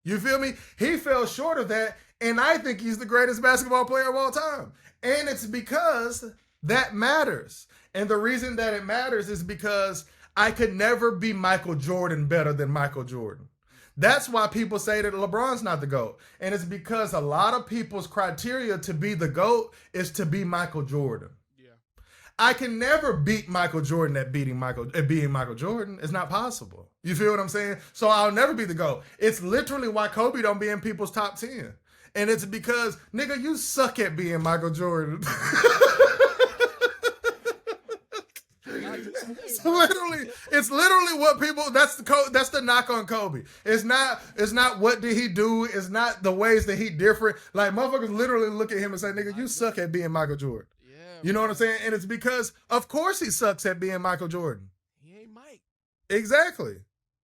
You feel me? He fell short of that, and I think he's the greatest basketball player of all time. And it's because that matters. And the reason that it matters is because I could never be Michael Jordan better than Michael Jordan. That's why people say that LeBron's not the GOAT. And it's because a lot of people's criteria to be the GOAT is to be Michael Jordan. Yeah. I can never beat Michael Jordan at being Michael Jordan. It's not possible. You feel what I'm saying? So I'll never be the GOAT. It's literally why Kobe don't be in people's top 10. And it's because, nigga, you suck at being Michael Jordan. It's literally what people. That's the knock on Kobe. It's not what did he do. It's not the ways that he different. Like motherfuckers literally look at him and say, "Nigga, you suck at being Michael Jordan." Yeah, you know what I'm saying? And it's because, of course, he sucks at being Michael Jordan. He ain't Mike. Exactly.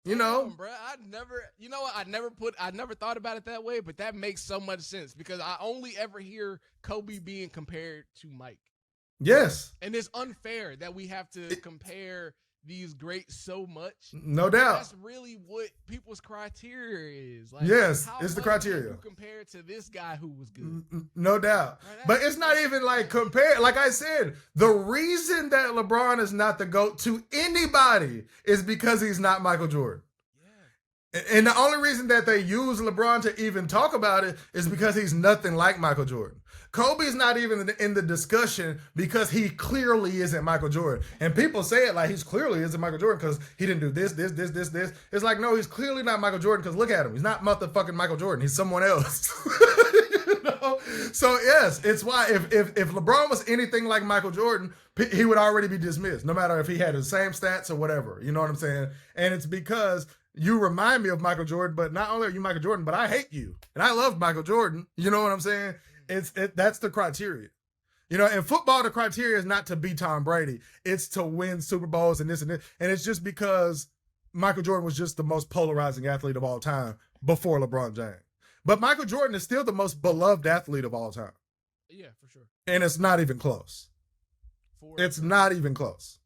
You know, bro. I never thought about it that way, but that makes so much sense because I only ever hear Kobe being compared to Mike. Yes. And it's unfair that we have to compare these greats so much. No doubt. That's really what people's criteria is. Like, yes, it's the criteria. Compared to this guy who was good. No doubt. Right, but it's not even like compared. Like I said, the reason that LeBron is not the GOAT to anybody is because he's not Michael Jordan. Yeah. And the only reason that they use LeBron to even talk about it is because he's nothing like Michael Jordan. Kobe's not even in the discussion because he clearly isn't Michael Jordan. And people say it like he's clearly isn't Michael Jordan because he didn't do this. It's like, no, he's clearly not Michael Jordan because look at him. He's not motherfucking Michael Jordan. He's someone else. You know? So, yes, it's why if LeBron was anything like Michael Jordan, he would already be dismissed, no matter if he had the same stats or whatever. You know what I'm saying? And it's because you remind me of Michael Jordan, but not only are you Michael Jordan, but I hate you. And I love Michael Jordan. You know what I'm saying? That's the criteria. You know, in football, the criteria is not to be Tom Brady. It's to win Super Bowls and this and this. And it's just because Michael Jordan was just the most polarizing athlete of all time before LeBron James. But Michael Jordan is still the most beloved athlete of all time. Yeah, for sure. And it's not even close. It's not even close.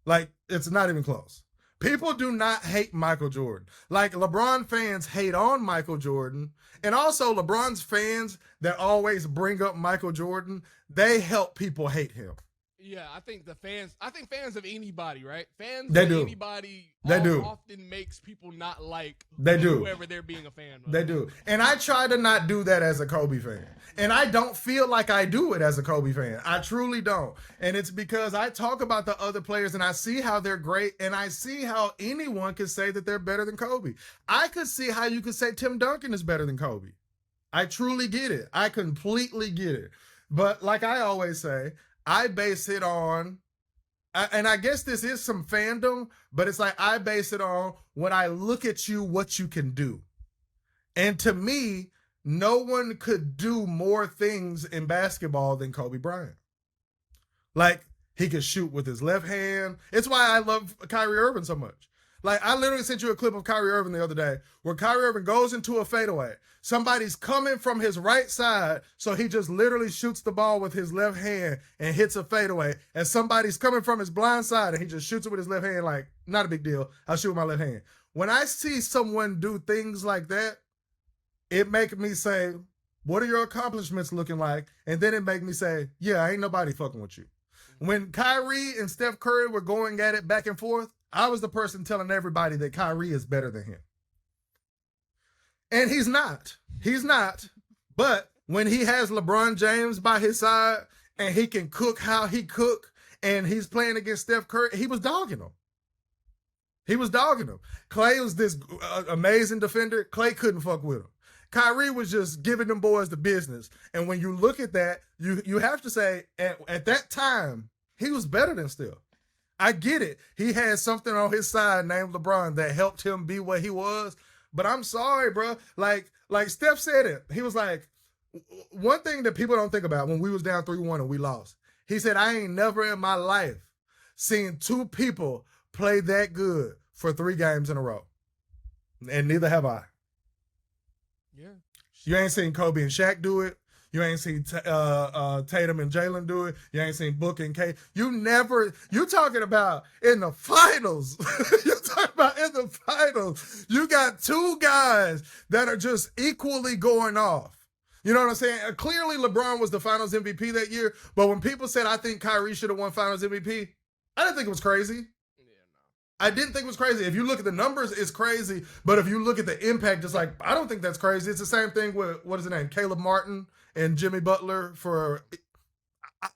Like, it's not even close. People do not hate Michael Jordan. Like, LeBron fans hate on Michael Jordan. And also, LeBron's fans that always bring up Michael Jordan, they help people hate him. Yeah, I think fans of anybody, right? Fans they of do. Anybody they do. Often makes people not like whoever they're being a fan of. They do. And I try to not do that as a Kobe fan. And I don't feel like I do it as a Kobe fan. I truly don't. And it's because I talk about the other players and I see how they're great and I see how anyone can say that they're better than Kobe. I could see how you could say Tim Duncan is better than Kobe. I truly get it. I completely get it. But like I always say, I base it on, and I guess this is some fandom, but it's like I base it on when I look at you, what you can do. And to me, no one could do more things in basketball than Kobe Bryant. Like, he could shoot with his left hand. It's why I love Kyrie Irving so much. Like, I literally sent you a clip of Kyrie Irving the other day where Kyrie Irving goes into a fadeaway. Somebody's coming from his right side, so he just literally shoots the ball with his left hand and hits a fadeaway. And somebody's coming from his blind side, and he just shoots it with his left hand like, not a big deal. I'll shoot with my left hand. When I see someone do things like that, it makes me say, what are your accomplishments looking like? And then it makes me say, yeah, ain't nobody fucking with you. When Kyrie and Steph Curry were going at it back and forth, I was the person telling everybody that Kyrie is better than him. And he's not. He's not. But when he has LeBron James by his side and he can cook how he cook and he's playing against Steph Curry, he was dogging him. He was dogging him. Klay was this amazing defender. Klay couldn't fuck with him. Kyrie was just giving them boys the business. And when you look at that, you have to say, at that time, he was better than Steph. I get it. He had something on his side named LeBron that helped him be what he was. But I'm sorry, bro. Like Steph said it. He was like, one thing that people don't think about when we was down 3-1 and we lost. He said, I ain't never in my life seen two people play that good for 3 games in a row. And neither have I. Yeah. You ain't seen Kobe and Shaq do it. You ain't seen Tatum and Jalen do it. You ain't seen Book and K. You talking about in the finals. You talking about in the finals. You got two guys that are just equally going off. You know what I'm saying? Clearly, LeBron was the finals MVP that year. But when people said, I think Kyrie should have won finals MVP, I didn't think it was crazy. I didn't think it was crazy. If you look at the numbers, it's crazy. But if you look at the impact, it's like, I don't think that's crazy. It's the same thing with, what is his name? Caleb Martin and Jimmy Butler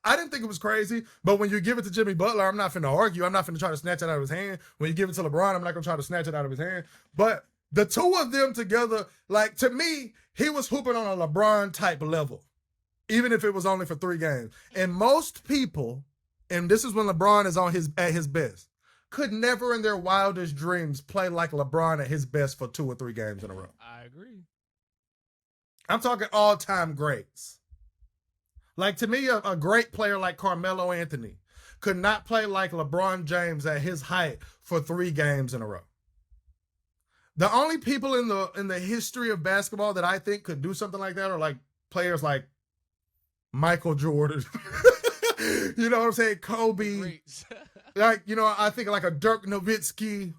I didn't think it was crazy. But when you give it to Jimmy Butler, I'm not finna argue. I'm not finna try to snatch it out of his hand. When you give it to LeBron, I'm not gonna try to snatch it out of his hand. But the two of them together, like, to me, he was hooping on a LeBron type level, even if it was only for 3 games. And most people, and this is when LeBron is at his best, could never in their wildest dreams play like LeBron at his best for 2 or 3 games in a row. I agree. I'm talking all-time greats. Like, to me, a great player like Carmelo Anthony could not play like LeBron James at his height for 3 games in a row. The only people in the history of basketball that I think could do something like that are like players like Michael Jordan. You know what I'm saying? Kobe. Like, you know, I think like a Dirk Nowitzki,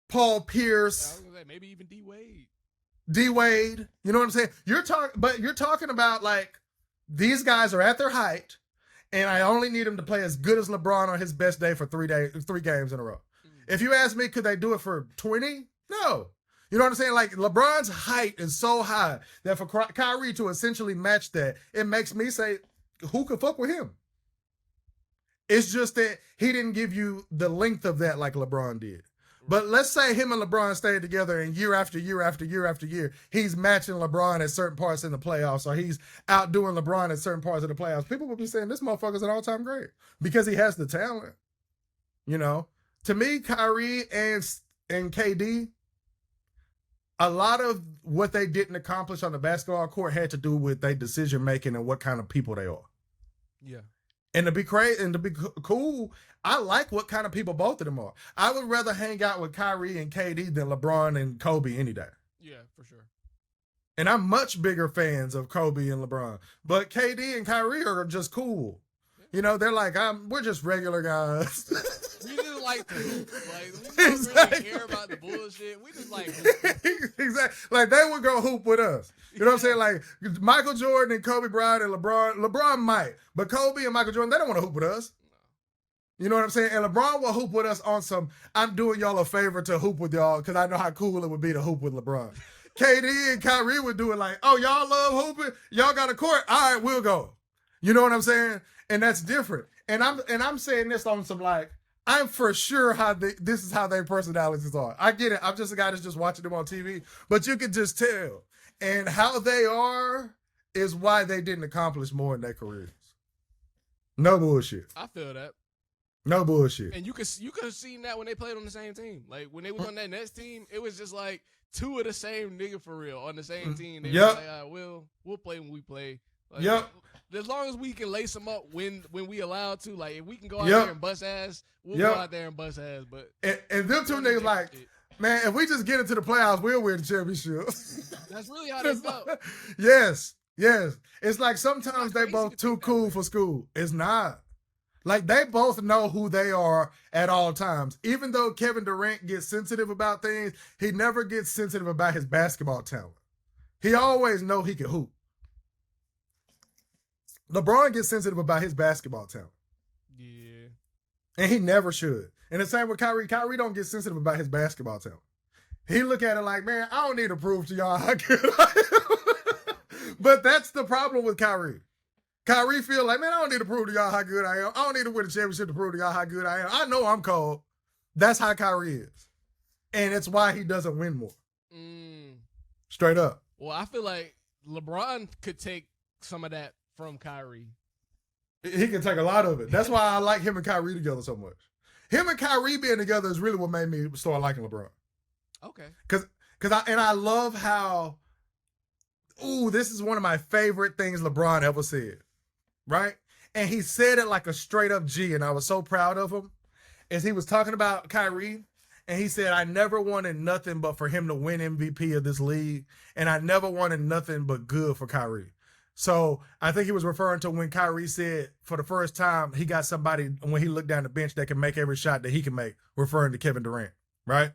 Paul Pierce. I was gonna say, maybe even D-Wade. D-Wade. You know what I'm saying? You're talking about like these guys are at their height, and I only need them to play as good as LeBron on his best day for 3 games in a row. If you ask me, could they do it for 20? No. You know what I'm saying? Like, LeBron's height is so high that for Kyrie to essentially match that, it makes me say, who could fuck with him? It's just that he didn't give you the length of that like LeBron did. But let's say him and LeBron stayed together and year after year after year after year, he's matching LeBron at certain parts in the playoffs, or he's outdoing LeBron at certain parts of the playoffs. People will be saying, this motherfucker's an all-time great because he has the talent. You know? To me, Kyrie and KD, a lot of what they didn't accomplish on the basketball court had to do with their decision-making and what kind of people they are. Yeah. And to be crazy and to be cool, I like what kind of people both of them are. I would rather hang out with Kyrie and KD than LeBron and Kobe any day. Yeah, for sure. And I'm much bigger fans of Kobe and LeBron. But KD and Kyrie are just cool. You know, they're like, we're just regular guys. We just like to hoop. Like, we don't really care about the bullshit. We just like hoop. Exactly. Like, they would go hoop with us. You know what I'm saying? Like, Michael Jordan and Kobe Bryant and LeBron. LeBron might. But Kobe and Michael Jordan, they don't want to hoop with us. You know what I'm saying? And LeBron will hoop with us on some, I'm doing y'all a favor to hoop with y'all because I know how cool it would be to hoop with LeBron. KD and Kyrie would do it like, oh, y'all love hooping? Y'all got a court? All right, we'll go. You know what I'm saying? And that's different. And I'm saying this on some like, I'm for sure this is how their personalities are. I get it. I'm just a guy that's just watching them on TV. But you can just tell. And how they are is why they didn't accomplish more in their careers. No bullshit. I feel that. No bullshit. And you could have seen that when they played on the same team. Like, when they was on that Nets team, it was just like 2 of the same nigga for real on the same team. They were like, all right, we'll play when we play. Like, yep. As long as we can lace them up when we allowed to, like, if we can go out there and bust ass, we'll go out there and bust ass. But and them two niggas like, man, if we just get into the playoffs, we'll win the championship. That's really how they felt. Yes. It's like sometimes they both too cool for school. It's not. Like, they both know who they are at all times. Even though Kevin Durant gets sensitive about things, he never gets sensitive about his basketball talent. He always know he can hoop. LeBron gets sensitive about his basketball talent. Yeah. And he never should. And the same with Kyrie. Kyrie don't get sensitive about his basketball talent. He look at it like, man, I don't need to prove to y'all how good I am. But that's the problem with Kyrie. Kyrie feel like, man, I don't need to prove to y'all how good I am. I don't need to win a championship to prove to y'all how good I am. I know I'm cold. That's how Kyrie is. And it's why he doesn't win more. Straight up. Well, I feel like LeBron could take some of that from Kyrie. He can take a lot of it. That's why I like him and Kyrie together so much. Him and Kyrie being together is really what made me start liking LeBron. Okay. Cause I love how, this is one of my favorite things LeBron ever said. Right? And he said it like a straight up G, and I was so proud of him. As he was talking about Kyrie, And he said, I never wanted nothing but for him to win MVP of this league. And I never wanted nothing but good for Kyrie. So I think he was referring to when Kyrie said for the first time he got somebody when he looked down the bench that can make every shot that he can make, referring to Kevin Durant, right?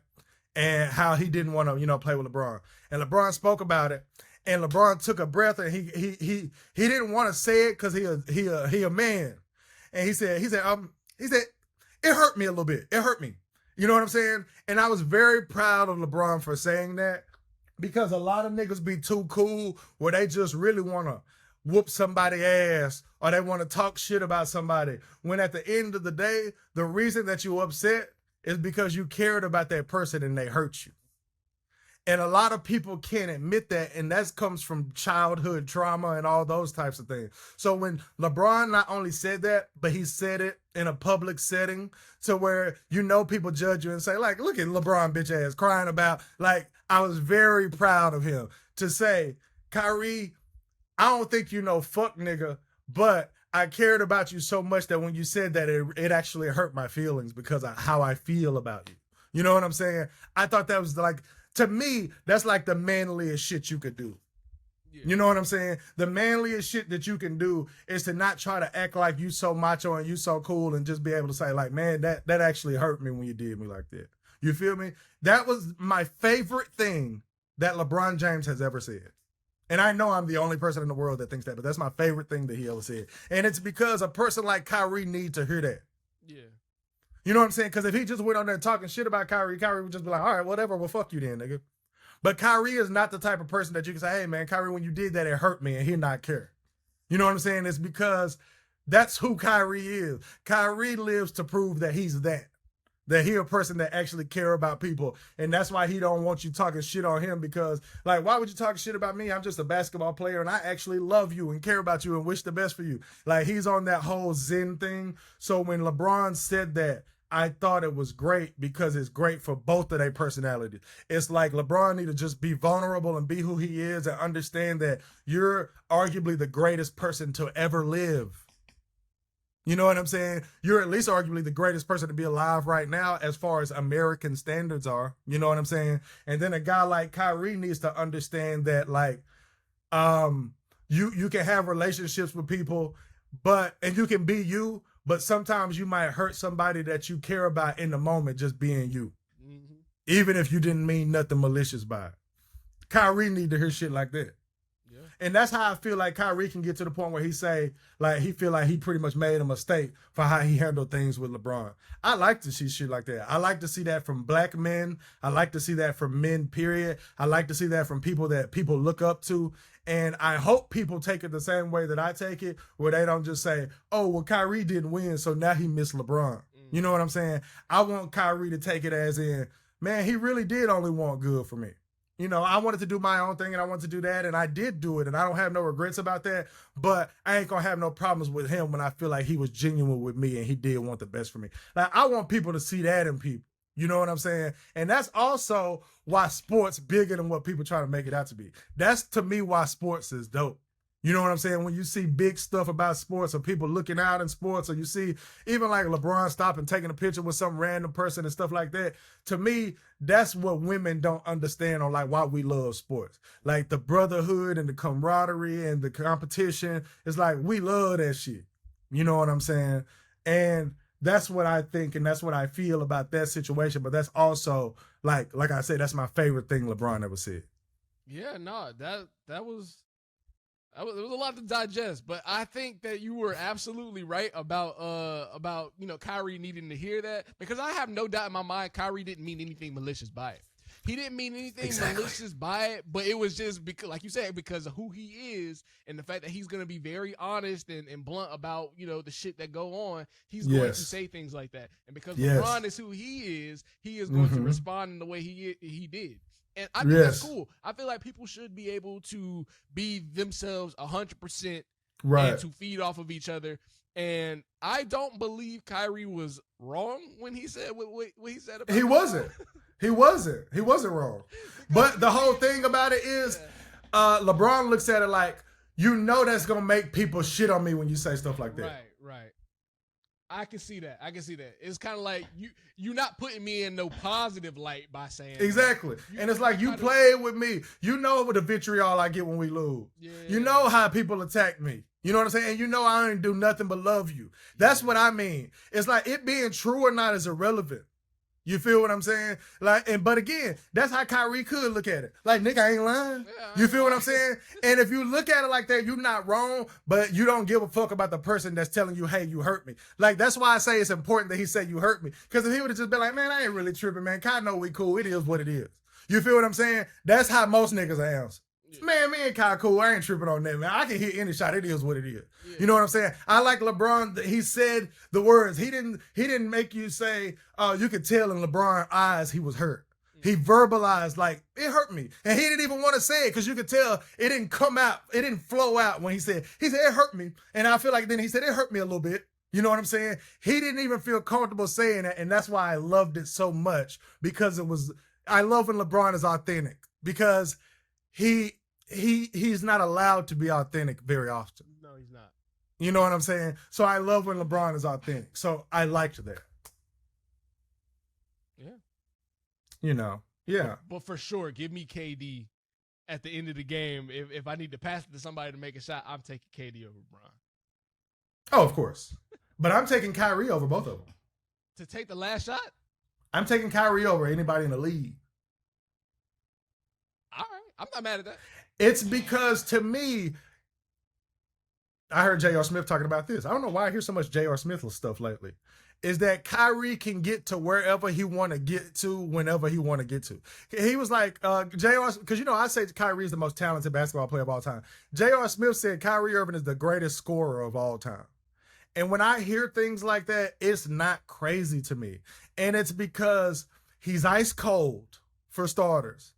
And how he didn't want to, play with LeBron. And LeBron spoke about it. And LeBron took a breath and he didn't want to say it because he a man. And he said, it hurt me a little bit. It hurt me. You know what I'm saying? And I was very proud of LeBron for saying that. Because a lot of niggas be too cool where they just really want to whoop somebody's ass or they want to talk shit about somebody. When at the end of the day, the reason that you upset is because you cared about that person and they hurt you. And a lot of people can't admit that, and that comes from childhood trauma and all those types of things. So when LeBron not only said that, but he said it in a public setting to where people judge you and say, like, look at LeBron bitch ass crying about, like, I was very proud of him to say, Kyrie, I don't think you know fuck nigga, but I cared about you so much that when you said that, it actually hurt my feelings because of how I feel about you. You know what I'm saying? I thought that was like, to me, that's like the manliest shit you could do. Yeah. You know what I'm saying? The manliest shit that you can do is to not try to act like you so macho and you so cool and just be able to say like, man, that actually hurt me when you did me like that. You feel me? That was my favorite thing that LeBron James has ever said. And I know I'm the only person in the world that thinks that, but that's my favorite thing that he ever said. And it's because a person like Kyrie needs to hear that. Yeah. You know what I'm saying? Because if he just went on there talking shit about Kyrie would just be like, all right, whatever, well, fuck you then, nigga. But Kyrie is not the type of person that you can say, hey, man, Kyrie, when you did that, it hurt me, and he not care. You know what I'm saying? It's because that's who Kyrie is. Kyrie lives to prove that he's that he a person that actually care about people. And that's why he don't want you talking shit on him because, like, why would you talk shit about me? I'm just a basketball player, and I actually love you and care about you and wish the best for you. Like, he's on that whole Zen thing. So when LeBron said that, I thought it was great because it's great for both of their personalities. It's like LeBron need to just be vulnerable and be who he is and understand that you're arguably the greatest person to ever live. You know what I'm saying? You're at least arguably the greatest person to be alive right now as far as American standards are. You know what I'm saying? And then a guy like Kyrie needs to understand that, like, you can have relationships with people, and you can be you, but sometimes you might hurt somebody that you care about in the moment just being you. Mm-hmm. Even if you didn't mean nothing malicious by it. Kyrie need to hear shit like that. Yeah. And that's how I feel like Kyrie can get to the point where he say, like, he feel like he pretty much made a mistake for how he handled things with LeBron. I like to see shit like that. I like to see that from black men. I like to see that from men, period. I like to see that from people that people look up to. And I hope people take it the same way that I take it, where they don't just say, oh, well, Kyrie didn't win, so now he missed LeBron. You know what I'm saying? I want Kyrie to take it as in, man, he really did only want good for me. You know, I wanted to do my own thing and I wanted to do that, and I did do it, and I don't have no regrets about that, but I ain't gonna have no problems with him when I feel like he was genuine with me and he did want the best for me. Like, I want people to see that in people. You know what I'm saying? And that's also why sports bigger than what people try to make it out to be. That's, to me, why sports is dope. You know what I'm saying? When you see big stuff about sports or people looking out in sports, or you see even like LeBron stopping, taking a picture with some random person and stuff like that, to me, that's what women don't understand on like why we love sports. Like the brotherhood and the camaraderie and the competition. It's like, we love that shit. You know what I'm saying? And that's what I think and that's what I feel about that situation. But that's also, like I said, that's my favorite thing LeBron ever said. Yeah, no, that was it was a lot to digest. But I think that you were absolutely right about Kyrie needing to hear that, because I have no doubt in my mind Kyrie didn't mean anything malicious by it. He didn't mean anything malicious by it, but it was just because, like you said, because of who he is and the fact that he's going to be very honest and blunt about, the shit that go on. He's going to say things like that. And because LeBron is who he is going to respond in the way he did. And I think that's cool. I feel like people should be able to be themselves 100% and to feed off of each other. And I don't believe Kyrie was wrong when he said what he said about He wasn't. He wasn't wrong. But the whole thing about it is LeBron looks at it like, that's going to make people shit on me when you say stuff like that. Right. I can see that. It's kind of like you're not putting me in no positive light by saying exactly. And it's like you played with me. You know what the vitriol I get when we lose. Yeah. You know how people attack me. You know what I'm saying? And you know I ain't do nothing but love you. That's what I mean. It's like it being true or not is irrelevant. You feel what I'm saying? But again, that's how Kyrie could look at it. Like, nigga, I ain't lying. You feel what I'm saying? And if you look at it like that, you're not wrong, but you don't give a fuck about the person that's telling you, hey, you hurt me. Like, that's why I say it's important that he said you hurt me. Because if he would have just been like, man, I ain't really tripping, man. Kai know we cool. It is what it is. You feel what I'm saying? That's how most niggas are answer. Yeah. Man, me and Kai cool. I ain't tripping on that, man. I can hit any shot. It is what it is. Yeah. You know what I'm saying? I like LeBron. He said the words. He didn't make you say, you could tell in LeBron's eyes he was hurt. He verbalized like, it hurt me. And he didn't even want to say it because you could tell it didn't come out. It didn't flow out when he said, it hurt me. And I feel like then he said, it hurt me a little bit. You know what I'm saying? He didn't even feel comfortable saying that. And that's why I loved it so much because I love when LeBron is authentic because he's not allowed to be authentic very often. No, he's not. You know what I'm saying? So I love when LeBron is authentic. So I liked that. Yeah. You know, yeah. But for sure, give me KD at the end of the game. If I need to pass it to somebody to make a shot, I'm taking KD over LeBron. Oh, of course. But I'm taking Kyrie over both of them. To take the last shot? I'm taking Kyrie over anybody in the league. All right. I'm not mad at that. It's because, to me, I heard J.R. Smith talking about this. I don't know why I hear so much J.R. Smith stuff lately. Is that Kyrie can get to wherever he want to get to whenever he want to get to. He was like, J.R., because, you know, I say Kyrie is the most talented basketball player of all time. J.R. Smith said Kyrie Irving is the greatest scorer of all time. And when I hear things like that, it's not crazy to me. And it's because he's ice cold, for starters.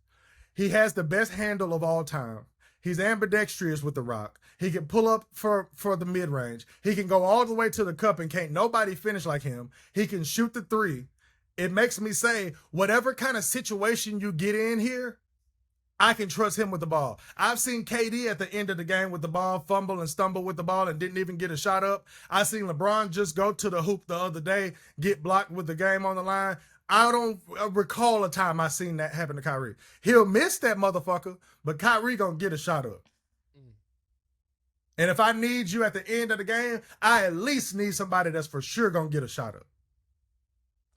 He has the best handle of all time. He's ambidextrous with the rock. He can pull up for the mid-range. He can go all the way to the cup and can't nobody finish like him. He can shoot the three. It makes me say, whatever kind of situation you get in here, I can trust him with the ball. I've seen KD at the end of the game with the ball, fumble and stumble with the ball and didn't even get a shot up. I seen LeBron just go to the hoop the other day, get blocked with the game on the line. I don't recall a time I seen that happen to Kyrie. He'll miss that motherfucker, but Kyrie gonna get a shot up. And if I need you at the end of the game, I at least need somebody that's for sure gonna get a shot up.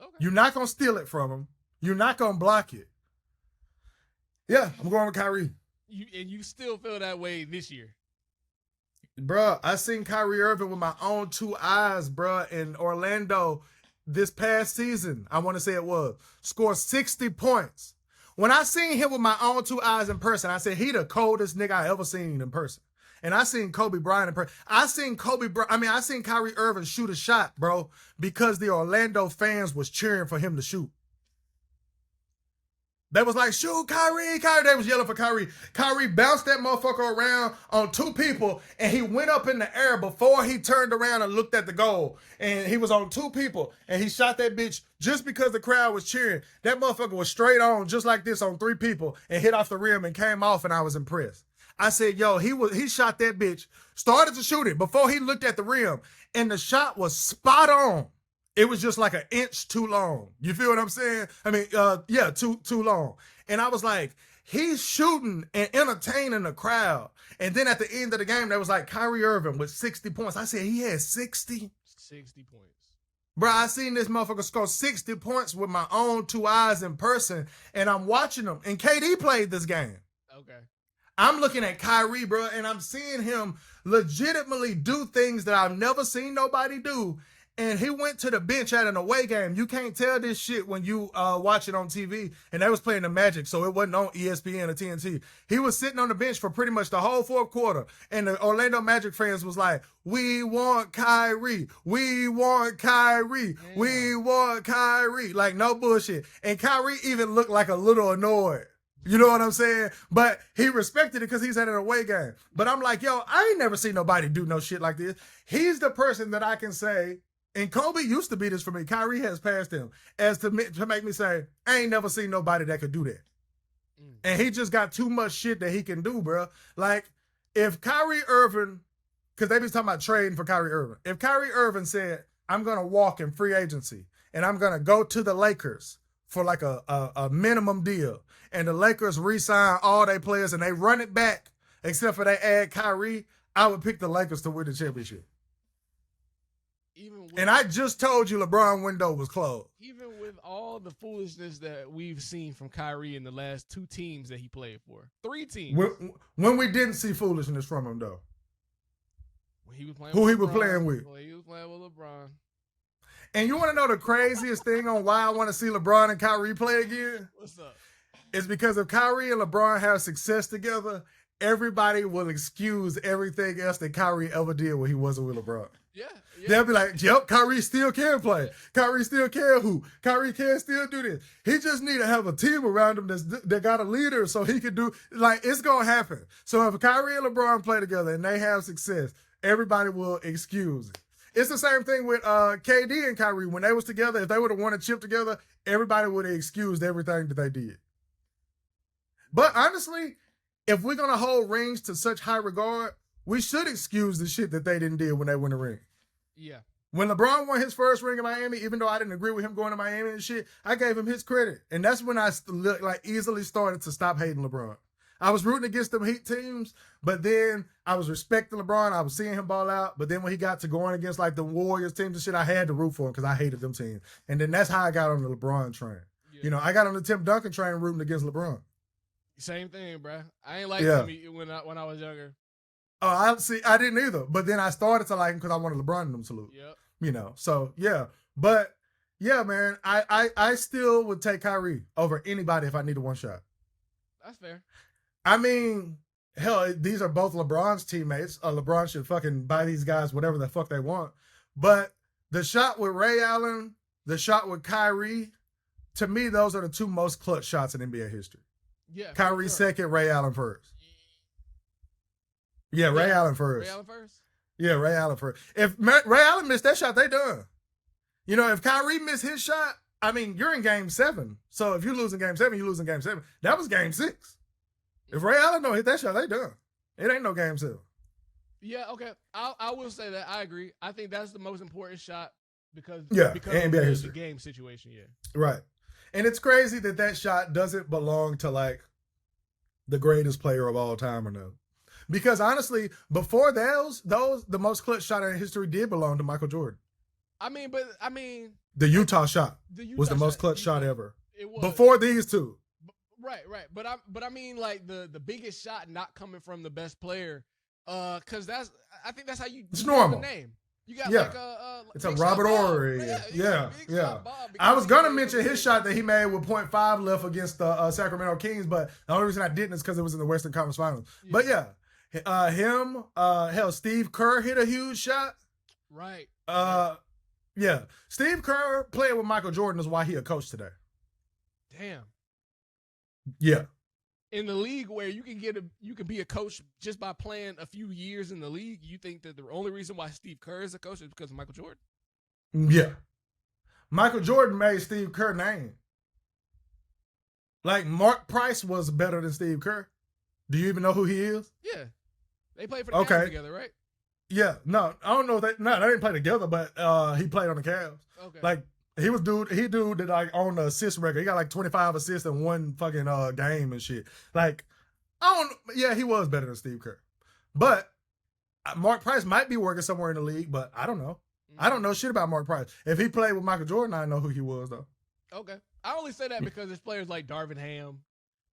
Okay. You're not gonna steal it from him. You're not gonna block it. Yeah, I'm going with Kyrie. You still feel that way this year? Bruh, I seen Kyrie Irving with my own two eyes, bruh, in Orlando this past season. I want to say it was. Scored 60 points. When I seen him with my own two eyes in person, I said, he the coldest nigga I ever seen in person. And I seen Kobe Bryant in person. I seen Kyrie Irving shoot a shot, bro, because the Orlando fans was cheering for him to shoot. They was like, shoot, Kyrie. They was yelling for Kyrie. Kyrie bounced that motherfucker around on two people, and he went up in the air before he turned around and looked at the goal. And he was on two people, and he shot that bitch just because the crowd was cheering. That motherfucker was straight on, just like this, on three people, and hit off the rim and came off, and I was impressed. I said, yo, he shot that bitch, started to shoot it before he looked at the rim, and the shot was spot on. It was just like an inch too long. You feel what I'm saying? I mean, too long. And I was like, he's shooting and entertaining the crowd. And then at the end of the game, there was like Kyrie Irving with 60 points. I said, he had 60? 60 points. Bro, I seen this motherfucker score 60 points with my own two eyes in person, and I'm watching him. And KD played this game. Okay. I'm looking at Kyrie, bro, and I'm seeing him legitimately do things that I've never seen nobody do. And he went to the bench at an away game. You can't tell this shit when you watch it on TV. And they was playing the Magic, so it wasn't on ESPN or TNT. He was sitting on the bench for pretty much the whole fourth quarter. And the Orlando Magic fans was like, we want Kyrie. We want Kyrie. Damn. We want Kyrie. Like, no bullshit. And Kyrie even looked like a little annoyed. You know what I'm saying? But he respected it because he's at an away game. But I'm like, yo, I ain't never seen nobody do no shit like this. He's the person that I can say, and Kobe used to be this for me. Kyrie has passed him as to make me say, I ain't never seen nobody that could do that. And he just got too much shit that he can do, bro. Like, if Kyrie Irving, because they be talking about trading for Kyrie Irving. If Kyrie Irving said, I'm going to walk in free agency and I'm going to go to the Lakers for like a minimum deal. And the Lakers re-sign all their players and they run it back, except for they add Kyrie, I would pick the Lakers to win the championship. And I just told you LeBron window was closed. Even with all the foolishness that we've seen from Kyrie in the last 2 teams that he played for. 3 teams. When we didn't see foolishness from him, though. When he was playing Who with he LeBron, was playing with. When he was playing with LeBron. And you want to know the craziest thing on why I want to see LeBron and Kyrie play again? What's up? It's because if Kyrie and LeBron have success together, everybody will excuse everything else that Kyrie ever did when he wasn't with LeBron. Yeah. They'll be like, yep, Kyrie still can play. Kyrie still can hoop. Kyrie can still do this. He just need to have a team around him that got a leader so he can do, like, it's going to happen. So if Kyrie and LeBron play together and they have success, everybody will excuse it. It's the same thing with KD and Kyrie. When they was together, if they would have won a chip together, everybody would have excused everything that they did. But honestly, if we're going to hold rings to such high regard, we should excuse the shit that they didn't do when they won the ring. Yeah. When LeBron won his first ring in Miami, even though I didn't agree with him going to Miami and shit, I gave him his credit. And that's when I easily started to stop hating LeBron. I was rooting against them Heat teams, but then I was respecting LeBron. I was seeing him ball out. But then when he got to going against like the Warriors teams and shit, I had to root for him because I hated them teams. And then that's how I got on the LeBron train. Yeah. You know, I got on the Tim Duncan train rooting against LeBron. Same thing, bro. I ain't like him when I was younger. Oh, I didn't either. But then I started to like him because I wanted LeBron in them salute. Yep. You know, so yeah. But yeah, man, I still would take Kyrie over anybody if I needed one shot. That's fair. I mean, hell, these are both LeBron's teammates. LeBron should fucking buy these guys whatever the fuck they want. But the shot with Ray Allen, the shot with Kyrie, to me, those are the 2 most clutch shots in NBA history. Yeah. Kyrie second, Ray Allen first. Yeah, Ray Allen first. Ray Allen first? Yeah, Ray Allen first. If Ray Allen missed that shot, they done. You know, if Kyrie missed his shot, I mean, you're in game 7. So if you lose in game 7, you lose in game 7. That was game 6. If Ray Allen don't hit that shot, they done. It ain't no game 7. Yeah, okay. I will say that. I agree. I think that's the most important shot because of the game situation, yeah. Right. And it's crazy that shot doesn't belong to, like, the greatest player of all time or no. Because, honestly, before those, the most clutch shot in history did belong to Michael Jordan. The Utah shot was the most clutch shot ever. It was. Before these 2. Right. But I mean, like, the biggest shot not coming from the best player, because I think that's how you it's normal. The name. You got it's a Robert Ory. Yeah. I was gonna mention his shot that he made with 0.5 left against the Sacramento Kings, but the only reason I didn't is because it was in the Western Conference Finals. Yeah. But yeah, Steve Kerr hit a huge shot. Right. Yeah, Steve Kerr playing with Michael Jordan is why he a coach today. Damn. Yeah. In the league where you can be a coach just by playing a few years in the league, you think that the only reason why Steve Kerr is a coach is because of Michael Jordan? Yeah. Michael Jordan made Steve Kerr name. Like, Mark Price was better than Steve Kerr. Do you even know who he is? Yeah. They played for the Cavs together, right? Yeah. No, I don't know. They didn't play together, but he played on the Cavs. Okay. Like, he did like on the assist record. He got like 25 assists in one fucking game and shit. Like, he was better than Steve Kerr. But Mark Price might be working somewhere in the league, but I don't know. Mm-hmm. I don't know shit about Mark Price. If he played with Michael Jordan, I know who he was though. Okay. I only say that because there's players like Darvin Ham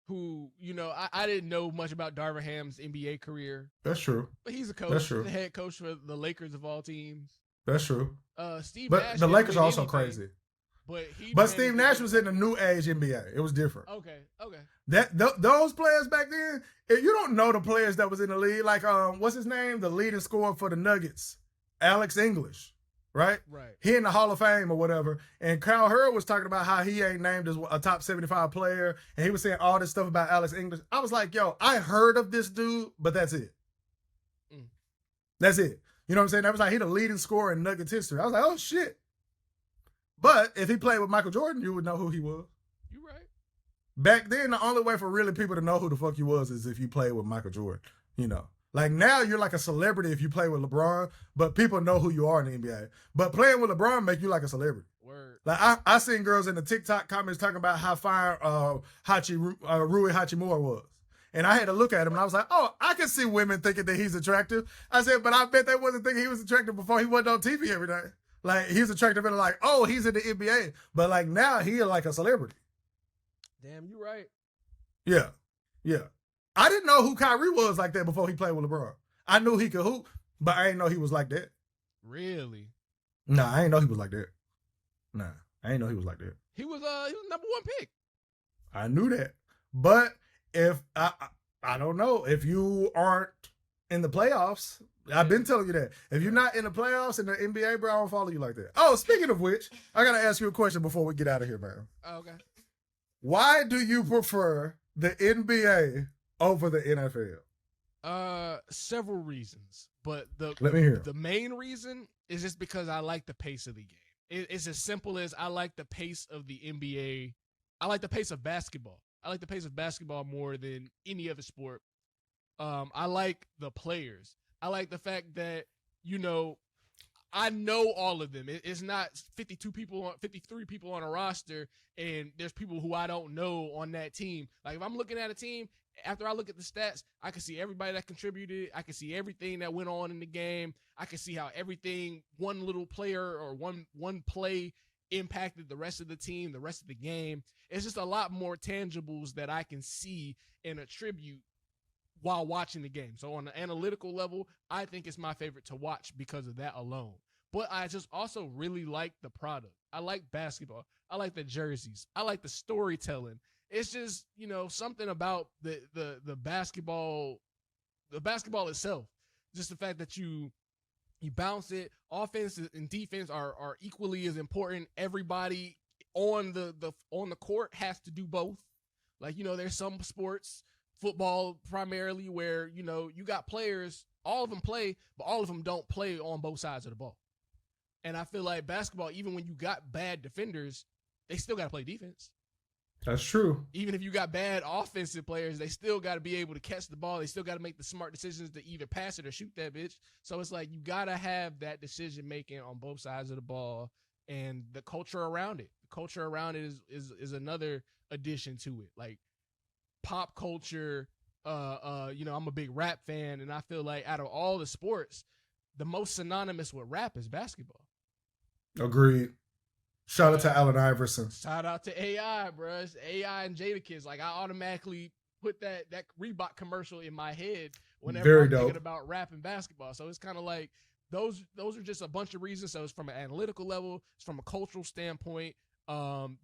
who, you know, I didn't know much about Darvin Ham's NBA career. That's true. But he's a coach. That's true. The head coach for the Lakers of all teams. That's true. Steve but Nash the Lakers are also anything, crazy. But Steve Nash was in the new age NBA. It was different. Okay. Those players back then, if you don't know the players that was in the league, like what's his name? The leading scorer for the Nuggets, Alex English, right? Right. He in the Hall of Fame or whatever. And Kyle Hurd was talking about how he ain't named as a top 75 player, and he was saying all this stuff about Alex English. I was like, yo, I heard of this dude, but that's it. That's it. You know what I'm saying? That was like he the leading scorer in Nuggets history. I was like, oh shit. But if he played with Michael Jordan, you would know who he was. You right. Back then, the only way for really people to know who the fuck you was is if you played with Michael Jordan, you know. Like now you're like a celebrity if you play with LeBron, but people know who you are in the NBA. But playing with LeBron make you like a celebrity. Word. Like I seen girls in the TikTok comments talking about how fine Rui Hachimura was. And I had to look at him and I was like, oh, I can see women thinking that he's attractive. I said, but I bet they wasn't thinking he was attractive before he wasn't on TV every day. Like he's attractive and like, oh, he's in the NBA. But like now he like a celebrity. Damn, you right. Yeah. Yeah. I didn't know who Kyrie was like that before he played with LeBron. I knew he could hoop, but I didn't know he was like that. Really? Nah, I didn't know he was like that. Nah, I didn't know he was like that. He was number 1 pick. I knew that. But if I don't know, if you aren't in the playoffs, I've been telling you that. If you're not in the playoffs in the NBA, bro, I don't follow you like that. Oh, speaking of which, I gotta ask you a question before we get out of here, man. Oh, okay. Why do you prefer the NBA over the NFL? Several reasons, but Let me hear. The main reason is just because I like the pace of the game. It's as simple as I like the pace of the NBA. I like the pace of basketball. I like the pace of basketball more than any other sport. I like the players. I like the fact that, I know all of them. It's not 53 people on a roster, and there's people who I don't know on that team. Like if I'm looking at a team, after I look at the stats, I can see everybody that contributed. I can see everything that went on in the game. I can see how one little player or one play impacted the rest of the team, the rest of the game. It's just a lot more tangibles that I can see and attribute while watching the game. So on the analytical level, I think it's my favorite to watch because of that alone. But I just also really like the product. I like basketball. I like the jerseys. I like the storytelling. It's just, something about the basketball itself. Just the fact that you bounce it. Offense and defense are equally as important. Everybody on the court has to do both. Like, there's some sports, football primarily, where, you got players, all of them play, but all of them don't play on both sides of the ball. And I feel like basketball, even when you got bad defenders, they still got to play defense. That's true. Even if you got bad offensive players, they still got to be able to catch the ball. They still got to make the smart decisions to either pass it or shoot that bitch. So it's like you got to have that decision making on both sides of the ball and the culture around it. The culture around it is another addition to it. Like pop culture, I'm a big rap fan, and I feel like out of all the sports, the most synonymous with rap is basketball. Agreed. Shout out to Allen Iverson. Shout out to AI, bro. It's AI and Jadakiss. Like I automatically put that Reebok commercial in my head whenever I'm thinking about rap and basketball. So it's kind of like those are just a bunch of reasons. So it's from an analytical level, it's from a cultural standpoint, and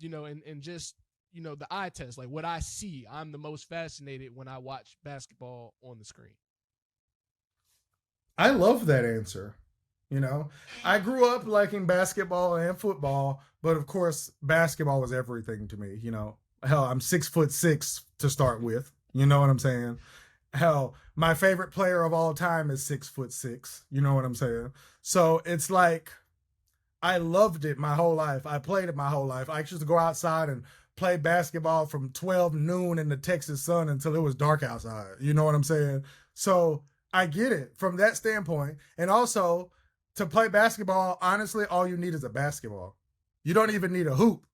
just the eye test, like what I see. I'm the most fascinated when I watch basketball on the screen. I love that answer. I grew up liking basketball and football, but of course, basketball was everything to me. Hell, I'm 6'6" to start with. You know what I'm saying? Hell, my favorite player of all time is 6'6". You know what I'm saying? So it's like, I loved it my whole life. I played it my whole life. I used to go outside and play basketball from 12 noon in the Texas sun until it was dark outside. You know what I'm saying? So I get it from that standpoint. And also, to play basketball, honestly, all you need is a basketball. You don't even need a hoop.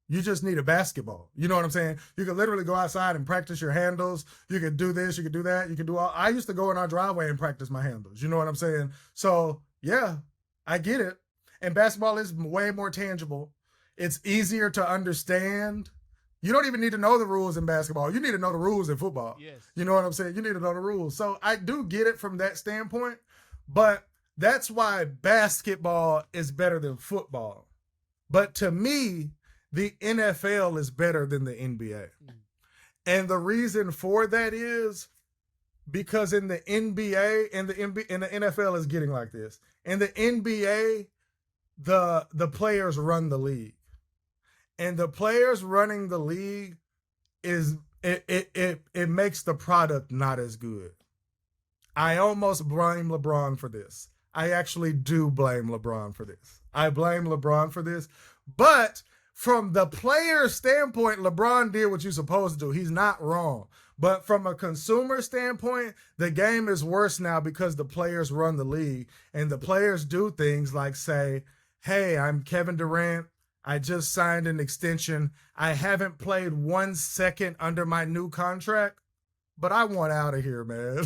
You just need a basketball. You know what I'm saying? You can literally go outside and practice your handles. You can do this, you can do that, you can do all. I used to go in our driveway and practice my handles. You know what I'm saying? So, yeah, I get it. And basketball is way more tangible. It's easier to understand. You don't even need to know the rules in basketball. You need to know the rules in football. Yes. You know what I'm saying? You need to know the rules. So I do get it from that standpoint, but that's why basketball is better than football. But to me, the NFL is better than the NBA. And the reason for that is because in the NBA and the NFL is getting like this. In the NBA, the players run the league. And the players running the league it makes the product not as good. I almost blame LeBron for this. I actually do blame LeBron for this. I blame LeBron for this. But from the player standpoint, LeBron did what you're supposed to do. He's not wrong. But from a consumer standpoint, the game is worse now because the players run the league and the players do things like say, hey, I'm Kevin Durant. I just signed an extension. I haven't played 1 second under my new contract, but I want out of here, man.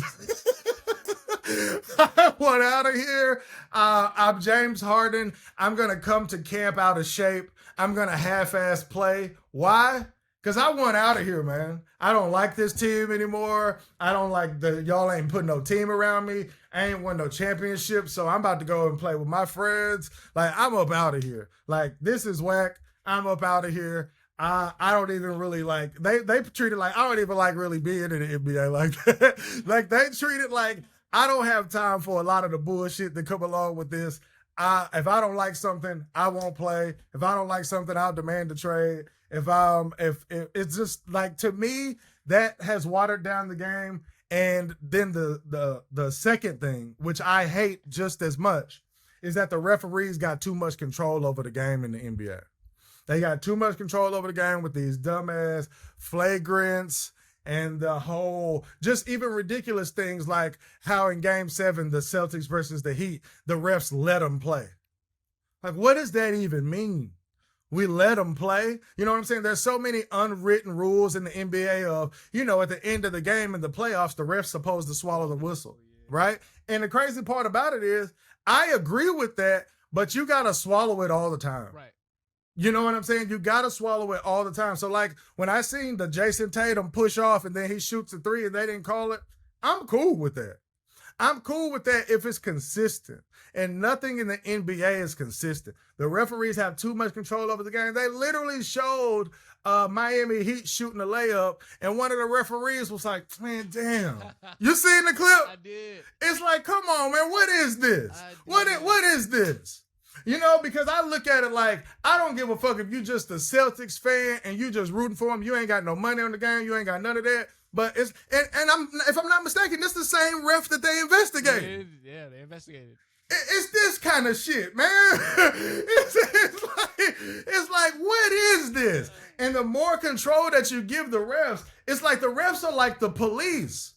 I want out of here. I'm James Harden. I'm going to come to camp out of shape. I'm going to half-ass play. Why? Because I want out of here, man. I don't like this team anymore. I don't like y'all ain't putting no team around me. I ain't won no championship, so I'm about to go and play with my friends. Like, I'm up out of here. Like, this is whack. I'm up out of here. I don't even really like, they treat it like, I don't even like really being in the NBA like that. Like, they treat it like, I don't have time for a lot of the bullshit that come along with this. If I don't like something, I won't play. If I don't like something, I'll demand a trade. If it's just like, to me, that has watered down the game. And then the second thing, which I hate just as much, is that the referees got too much control over the game in the NBA. They got too much control over the game with these dumbass flagrants and the whole, just even ridiculous things like how in Game 7, the Celtics versus the Heat, the refs let them play. Like, what does that even mean? We let them play? You know what I'm saying? There's so many unwritten rules in the NBA of, at the end of the game in the playoffs, the ref's supposed to swallow the whistle, right? And the crazy part about it is, I agree with that, but you got to swallow it all the time. Right. You know what I'm saying? You got to swallow it all the time. So, like, when I seen the Jason Tatum push off and then he shoots a 3 and they didn't call it, I'm cool with that. I'm cool with that if it's consistent. And nothing in the NBA is consistent. The referees have too much control over the game. They literally showed Miami Heat shooting a layup, and one of the referees was like, man, damn. You seen the clip? I did. It's like, come on, man, what is this? What is this? Because I look at it like, I don't give a fuck if you just a Celtics fan and you just rooting for them. You ain't got no money on the game. You ain't got none of that. But it's, and if I'm not mistaken, it's the same ref that they investigated. Yeah, they investigated. It's this kind of shit, man. It's like, what is this? And the more control that you give the refs, it's like the refs are like the police.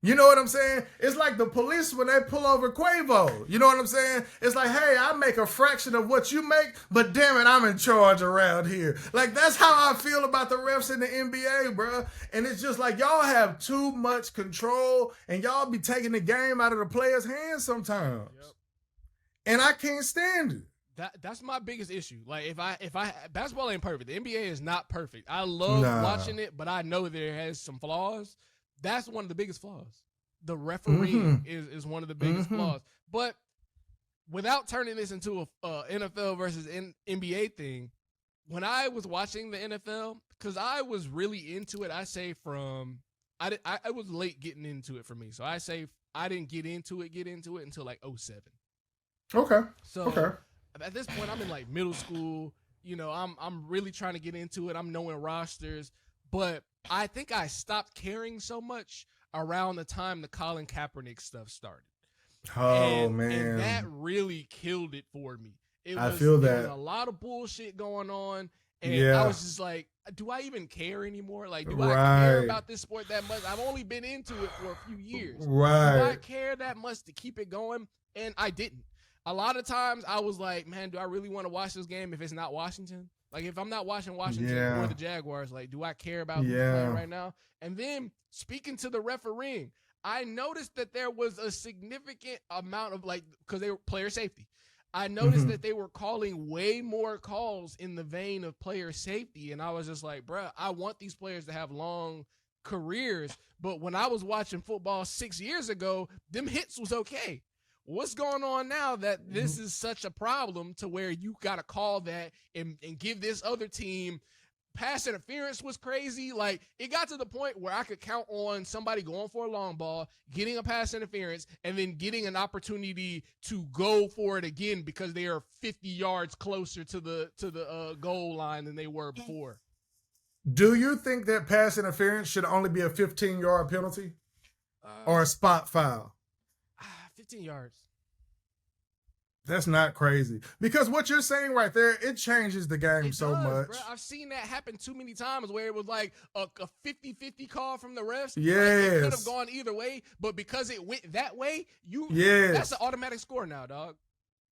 You know what I'm saying? It's like the police when they pull over Quavo. You know what I'm saying? It's like, hey, I make a fraction of what you make, but damn it, I'm in charge around here. Like, that's how I feel about the refs in the NBA, bro. And it's just like, y'all have too much control, and y'all be taking the game out of the players' hands sometimes. Yep. And I can't stand it. That's my biggest issue. Like, if I basketball ain't perfect. The NBA is not perfect. I love watching it, but I know there has some flaws. That's one of the biggest flaws. The refereeing is one of the biggest flaws. But without turning this into a NFL versus NBA thing, when I was watching the NFL, because I was really into it, I was late getting into it for me. So I say I didn't get into it until like 2007. Okay. So at this point, I'm in like middle school. I'm really trying to get into it. I'm knowing rosters, but I think I stopped caring so much around the time the Colin Kaepernick stuff started. Man. And that really killed it for me. I feel that. There was a lot of bullshit going on, and I was just like, do I even care anymore? Like, do I care about this sport that much? I've only been into it for a few years. Right. Do I care that much to keep it going? And I didn't. A lot of times I was like, man, do I really want to watch this game if it's not Washington? Like, if I'm not watching Washington or the Jaguars, like, do I care about who's playing right now? And then, speaking to the refereeing, I noticed that there was a significant amount of, like, because they were player safety. I noticed that they were calling way more calls in the vein of player safety. And I was just like, bruh, I want these players to have long careers. But when I was watching football 6 years ago, them hits was okay. What's going on now that this is such a problem to where you got to call that and give this other team pass interference was crazy. Like, it got to the point where I could count on somebody going for a long ball, getting a pass interference, and then getting an opportunity to go for it again because they are 50 yards closer to the goal line than they were before. Do you think that pass interference should only be a 15-yard penalty or a spot foul? 15 yards. That's not crazy. Because what you're saying right there, it changes the game so much. Bro. I've seen that happen too many times where it was like a 50-50 call from the refs. Yes. Like, it could have gone either way, but because it went that way, that's an automatic score now, dog.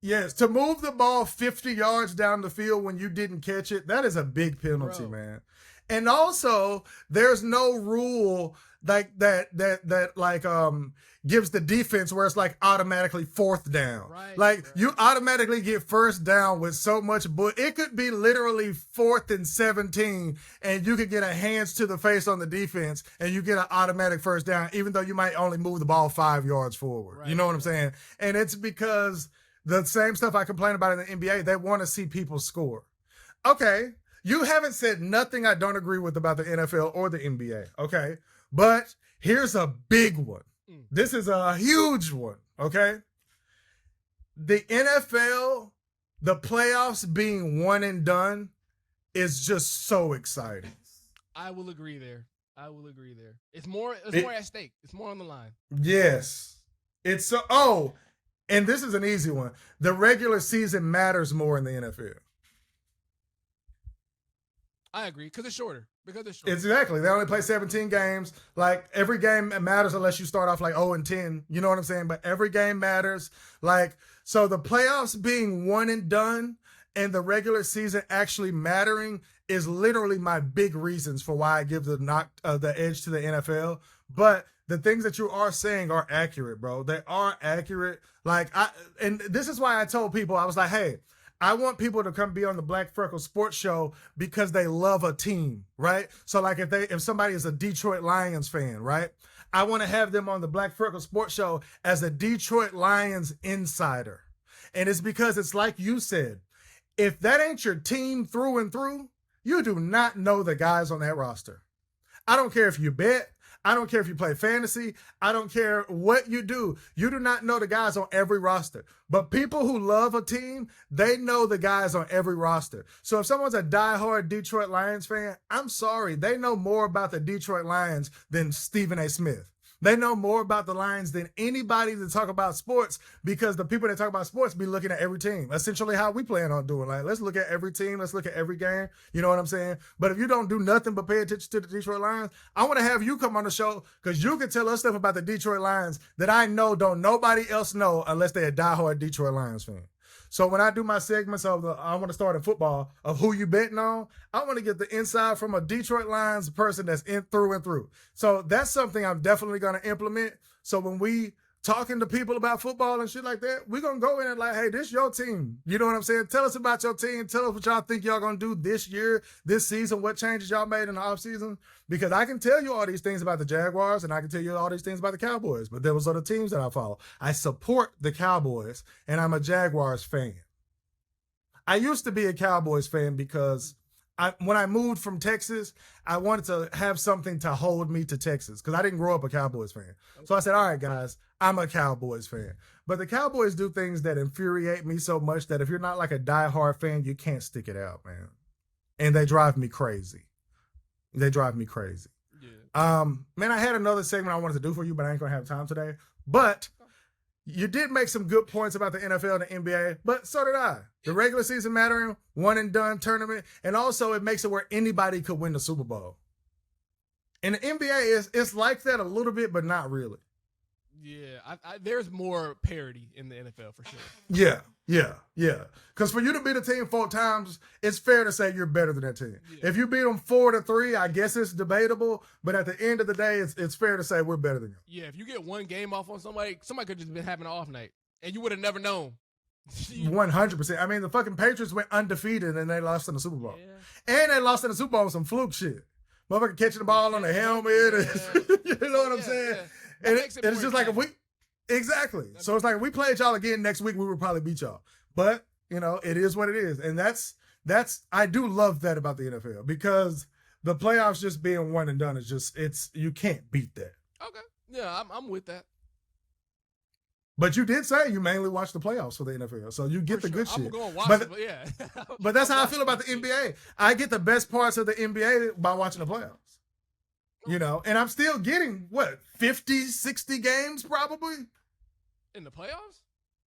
Yes, to move the ball 50 yards down the field when you didn't catch it, that is a big penalty, man. And also, there's no rule like that gives the defense where it's like automatically fourth down. Right. You automatically get first down with so much, but it could be literally 4th and 17 and you could get a hands to the face on the defense and you get an automatic first down, even though you might only move the ball 5 yards forward. Right. You know what I'm saying? And it's because the same stuff I complain about in the NBA, they want to see people score. Okay. You haven't said nothing I don't agree with about the NFL or the NBA. Okay. But here's a big one. This is a huge one, okay? The NFL, the playoffs being one and done is just so exciting. I will agree there. It's more at stake. It's more on the line. Yes. And this is an easy one. The regular season matters more in the NFL. I agree, because it's shorter. Exactly. They only play 17 games. Like, every game matters unless you start off like 0-10. You know what I'm saying? But every game matters. Like, so the playoffs being one and done and the regular season actually mattering is literally my big reasons for why I give the edge to the NFL. But the things that you are saying are accurate, bro. They are accurate. And this is why I told people, I was like, hey, I want people to come be on the Black Freckles Sports Show because they love a team, right? So like if somebody is a Detroit Lions fan, right? I want to have them on the Black Freckles Sports Show as a Detroit Lions insider. And it's because it's like you said, if that ain't your team through and through, you do not know the guys on that roster. I don't care if you bet. I don't care if you play fantasy. I don't care what you do. You do not know the guys on every roster. But people who love a team, they know the guys on every roster. So if someone's a diehard Detroit Lions fan, I'm sorry. They know more about the Detroit Lions than Stephen A. Smith. They know more about the Lions than anybody that talk about sports because the people that talk about sports be looking at every team. Essentially how we plan on doing. Like, let's look at every team. Let's look at every game. You know what I'm saying? But if you don't do nothing but pay attention to the Detroit Lions, I want to have you come on the show because you can tell us stuff about the Detroit Lions that I know don't nobody else know unless they're a diehard Detroit Lions fan. So when I do my segments of I want to start in football of who you betting on, I want to get the inside from a Detroit Lions person that's in through and through. So that's something I'm definitely going to implement. So when we talking to people about football and shit like that, we're going to go in and like, hey, this your team. You know what I'm saying? Tell us about your team. Tell us what y'all think y'all going to do this year, this season, what changes y'all made in the offseason. Because I can tell you all these things about the Jaguars and I can tell you all these things about the Cowboys, but those are the teams that I follow. I support the Cowboys and I'm a Jaguars fan. I used to be a Cowboys fan because when I moved from Texas, I wanted to have something to hold me to Texas because I didn't grow up a Cowboys fan. So I said, all right, guys, I'm a Cowboys fan. But the Cowboys do things that infuriate me so much that if you're not like a diehard fan, you can't stick it out, man. And they drive me crazy. Yeah. Man, I had another segment I wanted to do for you, but I ain't going to have time today. But you did make some good points about the NFL and the NBA, but so did I. The regular season mattering, one and done tournament, and also it makes it where anybody could win the Super Bowl. And the NBA it's like that a little bit, but not really. Yeah, there's more parity in the NFL for sure. Yeah. Because for you to beat a team 4 times, it's fair to say you're better than that team. Yeah. If you beat them 4-3, I guess it's debatable. But at the end of the day, it's fair to say we're better than you. Yeah, if you get one game off on somebody could just been having an off night, and you would have never known. 100%. I mean, the fucking Patriots went undefeated and they lost in the Super Bowl. Yeah. And they lost in the Super Bowl with some fluke shit. Motherfucker catching the ball on the helmet. Yeah. You know what I'm saying? Yeah. And it's just like if we exactly. So it's like if we played y'all again next week, we would probably beat y'all. But you know, it is what it is, and that's I do love that about the NFL because the playoffs just being one and done is just you can't beat that. Okay, yeah, I'm with that. But you did say you mainly watch the playoffs for the NFL, so you get the good shit. I'm going to watch it, but yeah. But that's how I feel about the NBA. I get the best parts of the NBA by watching the playoffs. You know, and I'm still getting, 50, 60 games probably? In the playoffs?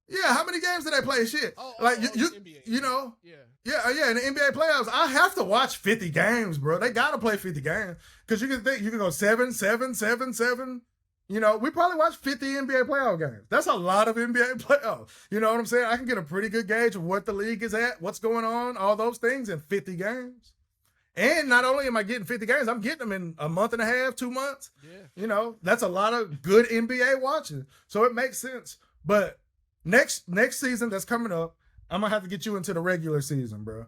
Yeah, how many games did they play? Shit. NBA. You know. Yeah. In the NBA playoffs, I have to watch 50 games, bro. They gotta play 50 games. Cause you can go 7, 7, 7, 7. You know, we probably watch 50 NBA playoff games. That's a lot of NBA playoffs. You know what I'm saying? I can get a pretty good gauge of what the league is at, what's going on, all those things in 50 games. And not only am I getting 50 games, I'm getting them in a month and a half, 2 months. Yeah. You know, that's a lot of good NBA watching. So it makes sense. But next season that's coming up, I'm going to have to get you into the regular season, bro.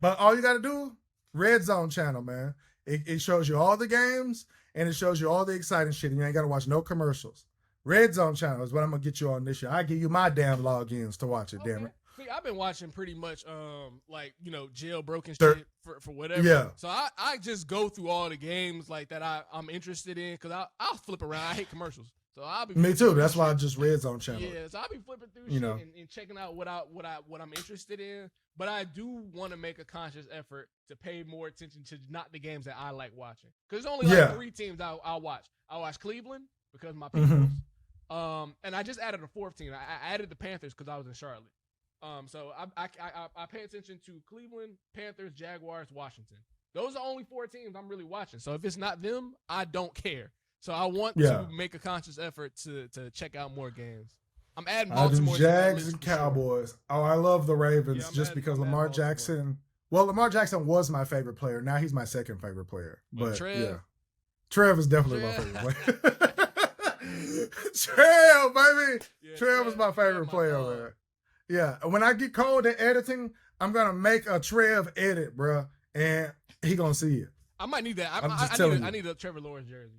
But all you got to do, Red Zone channel, man. It shows you all the games, and it shows you all the exciting shit, and you ain't got to watch no commercials. Red Zone channel is what I'm going to get you on this year. I give you my damn logins to watch it, damn it. See, I've been watching pretty much, jailbroken shit for whatever. Yeah. So I just go through all the games like that I'm interested in because I'll flip around. I hate commercials. So I'll be me too. That's why I just Red Zone channel. Yeah, so I'll be flipping through shit and checking out what I'm interested in. But I do want to make a conscious effort to pay more attention to not the games that I like watching. Because there's only like 3 teams I'll watch. I'll watch Cleveland because of my people. And I just added a 4th team. I added the Panthers because I was in Charlotte. So I pay attention to Cleveland, Panthers, Jaguars, Washington. Those are only 4 teams I'm really watching. So if it's not them, I don't care. So I want to make a conscious effort to check out more games. I'm adding Baltimore. Jags and Cowboys. Sure. Oh, I love the Ravens just because Lamar Jackson. Well, Lamar Jackson was my favorite player. Now he's my second favorite player. But Trev is definitely my favorite player. Trev, baby. Yeah, Trev is my favorite player, man. Yeah, when I get cold at editing, I'm gonna make a Trev edit, bro, and he gonna see it. I might need that. I need a Trevor Lawrence jersey.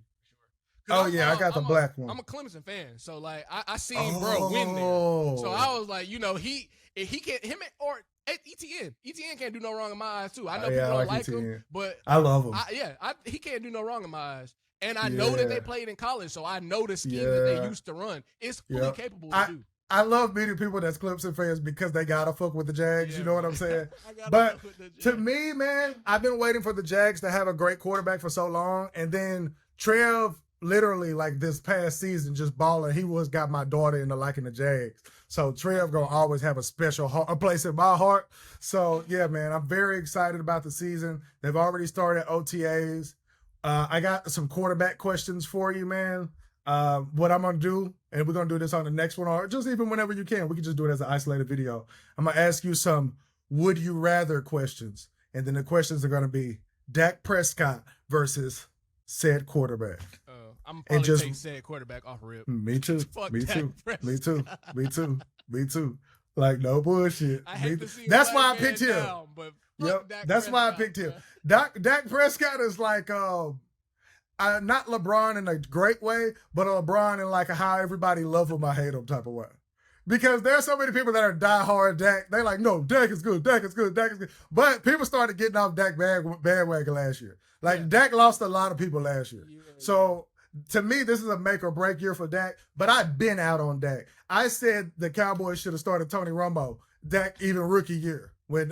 Oh, I got the black one. I'm a Clemson fan, so like I seen bro win there. So I was like, if he can't or ETN can't do no wrong in my eyes too. I know people don't like him, but I love him. He can't do no wrong in my eyes. And I know that they played in college, so I know the scheme that they used to run. It's fully capable to do. I love meeting people that's Clemson fans because they gotta fuck with the Jags. You know what I'm saying? But to me, man, I've been waiting for the Jags to have a great quarterback for so long, and then Trev, literally like this past season, just balling. He got my daughter into liking the Jags. So Trev gonna always have a place in my heart. So yeah, man, I'm very excited about the season. They've already started OTAs. I got some quarterback questions for you, man. What I'm going to do, and we're going to do this on the next one, or just even whenever you can. We can just do it as an isolated video. I'm going to ask you some would you rather questions. And then the questions are going to be Dak Prescott versus said quarterback. I'm probably just take said quarterback off rip. Me too. Me too. Me too. Like, no bullshit. I hate to see that's why I picked him. Down, but that's why I picked him. Dak Prescott is like not LeBron in a great way, but LeBron in like a how everybody love him, I hate him type of way. Because there's so many people that are diehard Dak. They like, no, Dak is good. But people started getting off Dak bandwagon last year. Like, Dak lost a lot of people last year. So, to me, this is a make or break year for Dak. But I've been out on Dak. I said the Cowboys should have started Tony Romo, Dak even rookie year. When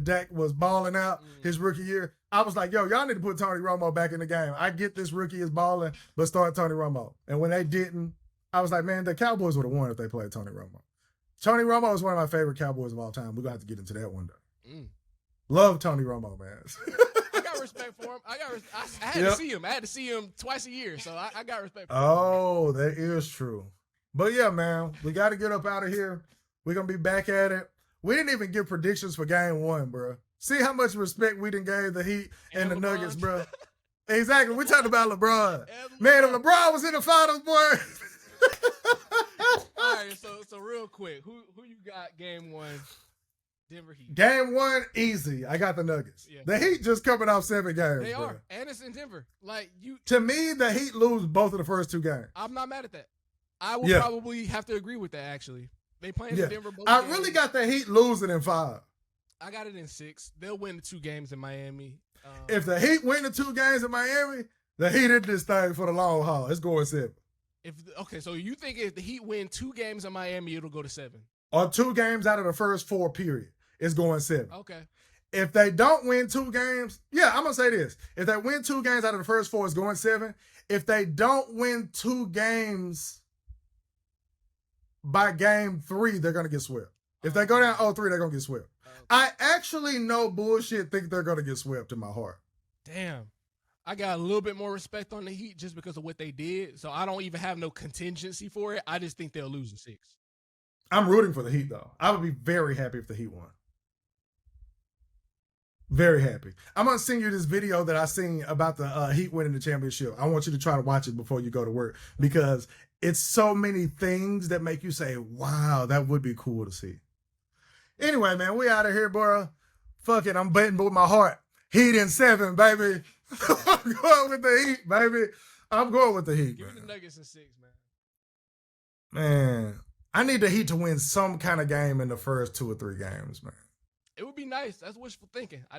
Dak was balling out his rookie year, I was like, yo, y'all need to put Tony Romo back in the game. I get this rookie is balling, but start Tony Romo. And when they didn't, I was like, man, the Cowboys would have won if they played Tony Romo. Tony Romo is one of my favorite Cowboys of all time. We're going to have to get into that one day. Love Tony Romo, man. I got respect for him. I had to see him. I had to see him twice a year, so I got respect for him. Oh, that is true. But yeah, man, we got to get up out of here. We're going to be back at it. We didn't even give predictions for game 1, bro. See how much respect we done gave the Heat and the LeBron. Nuggets, bro. Exactly. We talked about LeBron. Man, if LeBron was in the finals, boy. All right, so real quick, who you got game 1? Denver Heat. Game 1, easy. I got the Nuggets. Yeah. The Heat just coming off 7 games. They bro. are. And it's in Denver. Like you. To me, the Heat lose both of the first 2 games. I'm not mad at that. I would probably have to agree with that, actually. They playing in Denver both I games. really got the Heat losing in 5. I got it in 6. They'll win the 2 games in Miami. If the Heat win the 2 games in Miami, the Heat in this thing for the long haul. It's going 7. So you think if the Heat win 2 games in Miami, it'll go to 7? Or 2 games out of the first 4, period. It's going 7. Okay. If they don't win 2 games, I'm going to say this. If they win 2 games out of the first 4, it's going 7. If they don't win 2 games by game 3, they're going to get swept. If they go down 0-3, they're going to get swept. I actually no bullshit think they're going to get swept in my heart. Damn. I got a little bit more respect on the Heat just because of what they did. So I don't even have no contingency for it. I just think they'll lose in 6. I'm rooting for the Heat, though. I would be very happy if the Heat won. Very happy. I'm going to send you this video that I seen about the Heat winning the championship. I want you to try to watch it before you go to work because it's so many things that make you say, wow, that would be cool to see. Anyway, man, we out of here, bro. Fuck it, I'm betting with my heart. Heat in 7, baby. I'm going with the Heat, baby. I'm going with the Heat. Give me the Nuggets in 6, man. Man, I need the Heat to win some kind of game in the first 2 or 3 games, man. It would be nice. That's wishful thinking. I just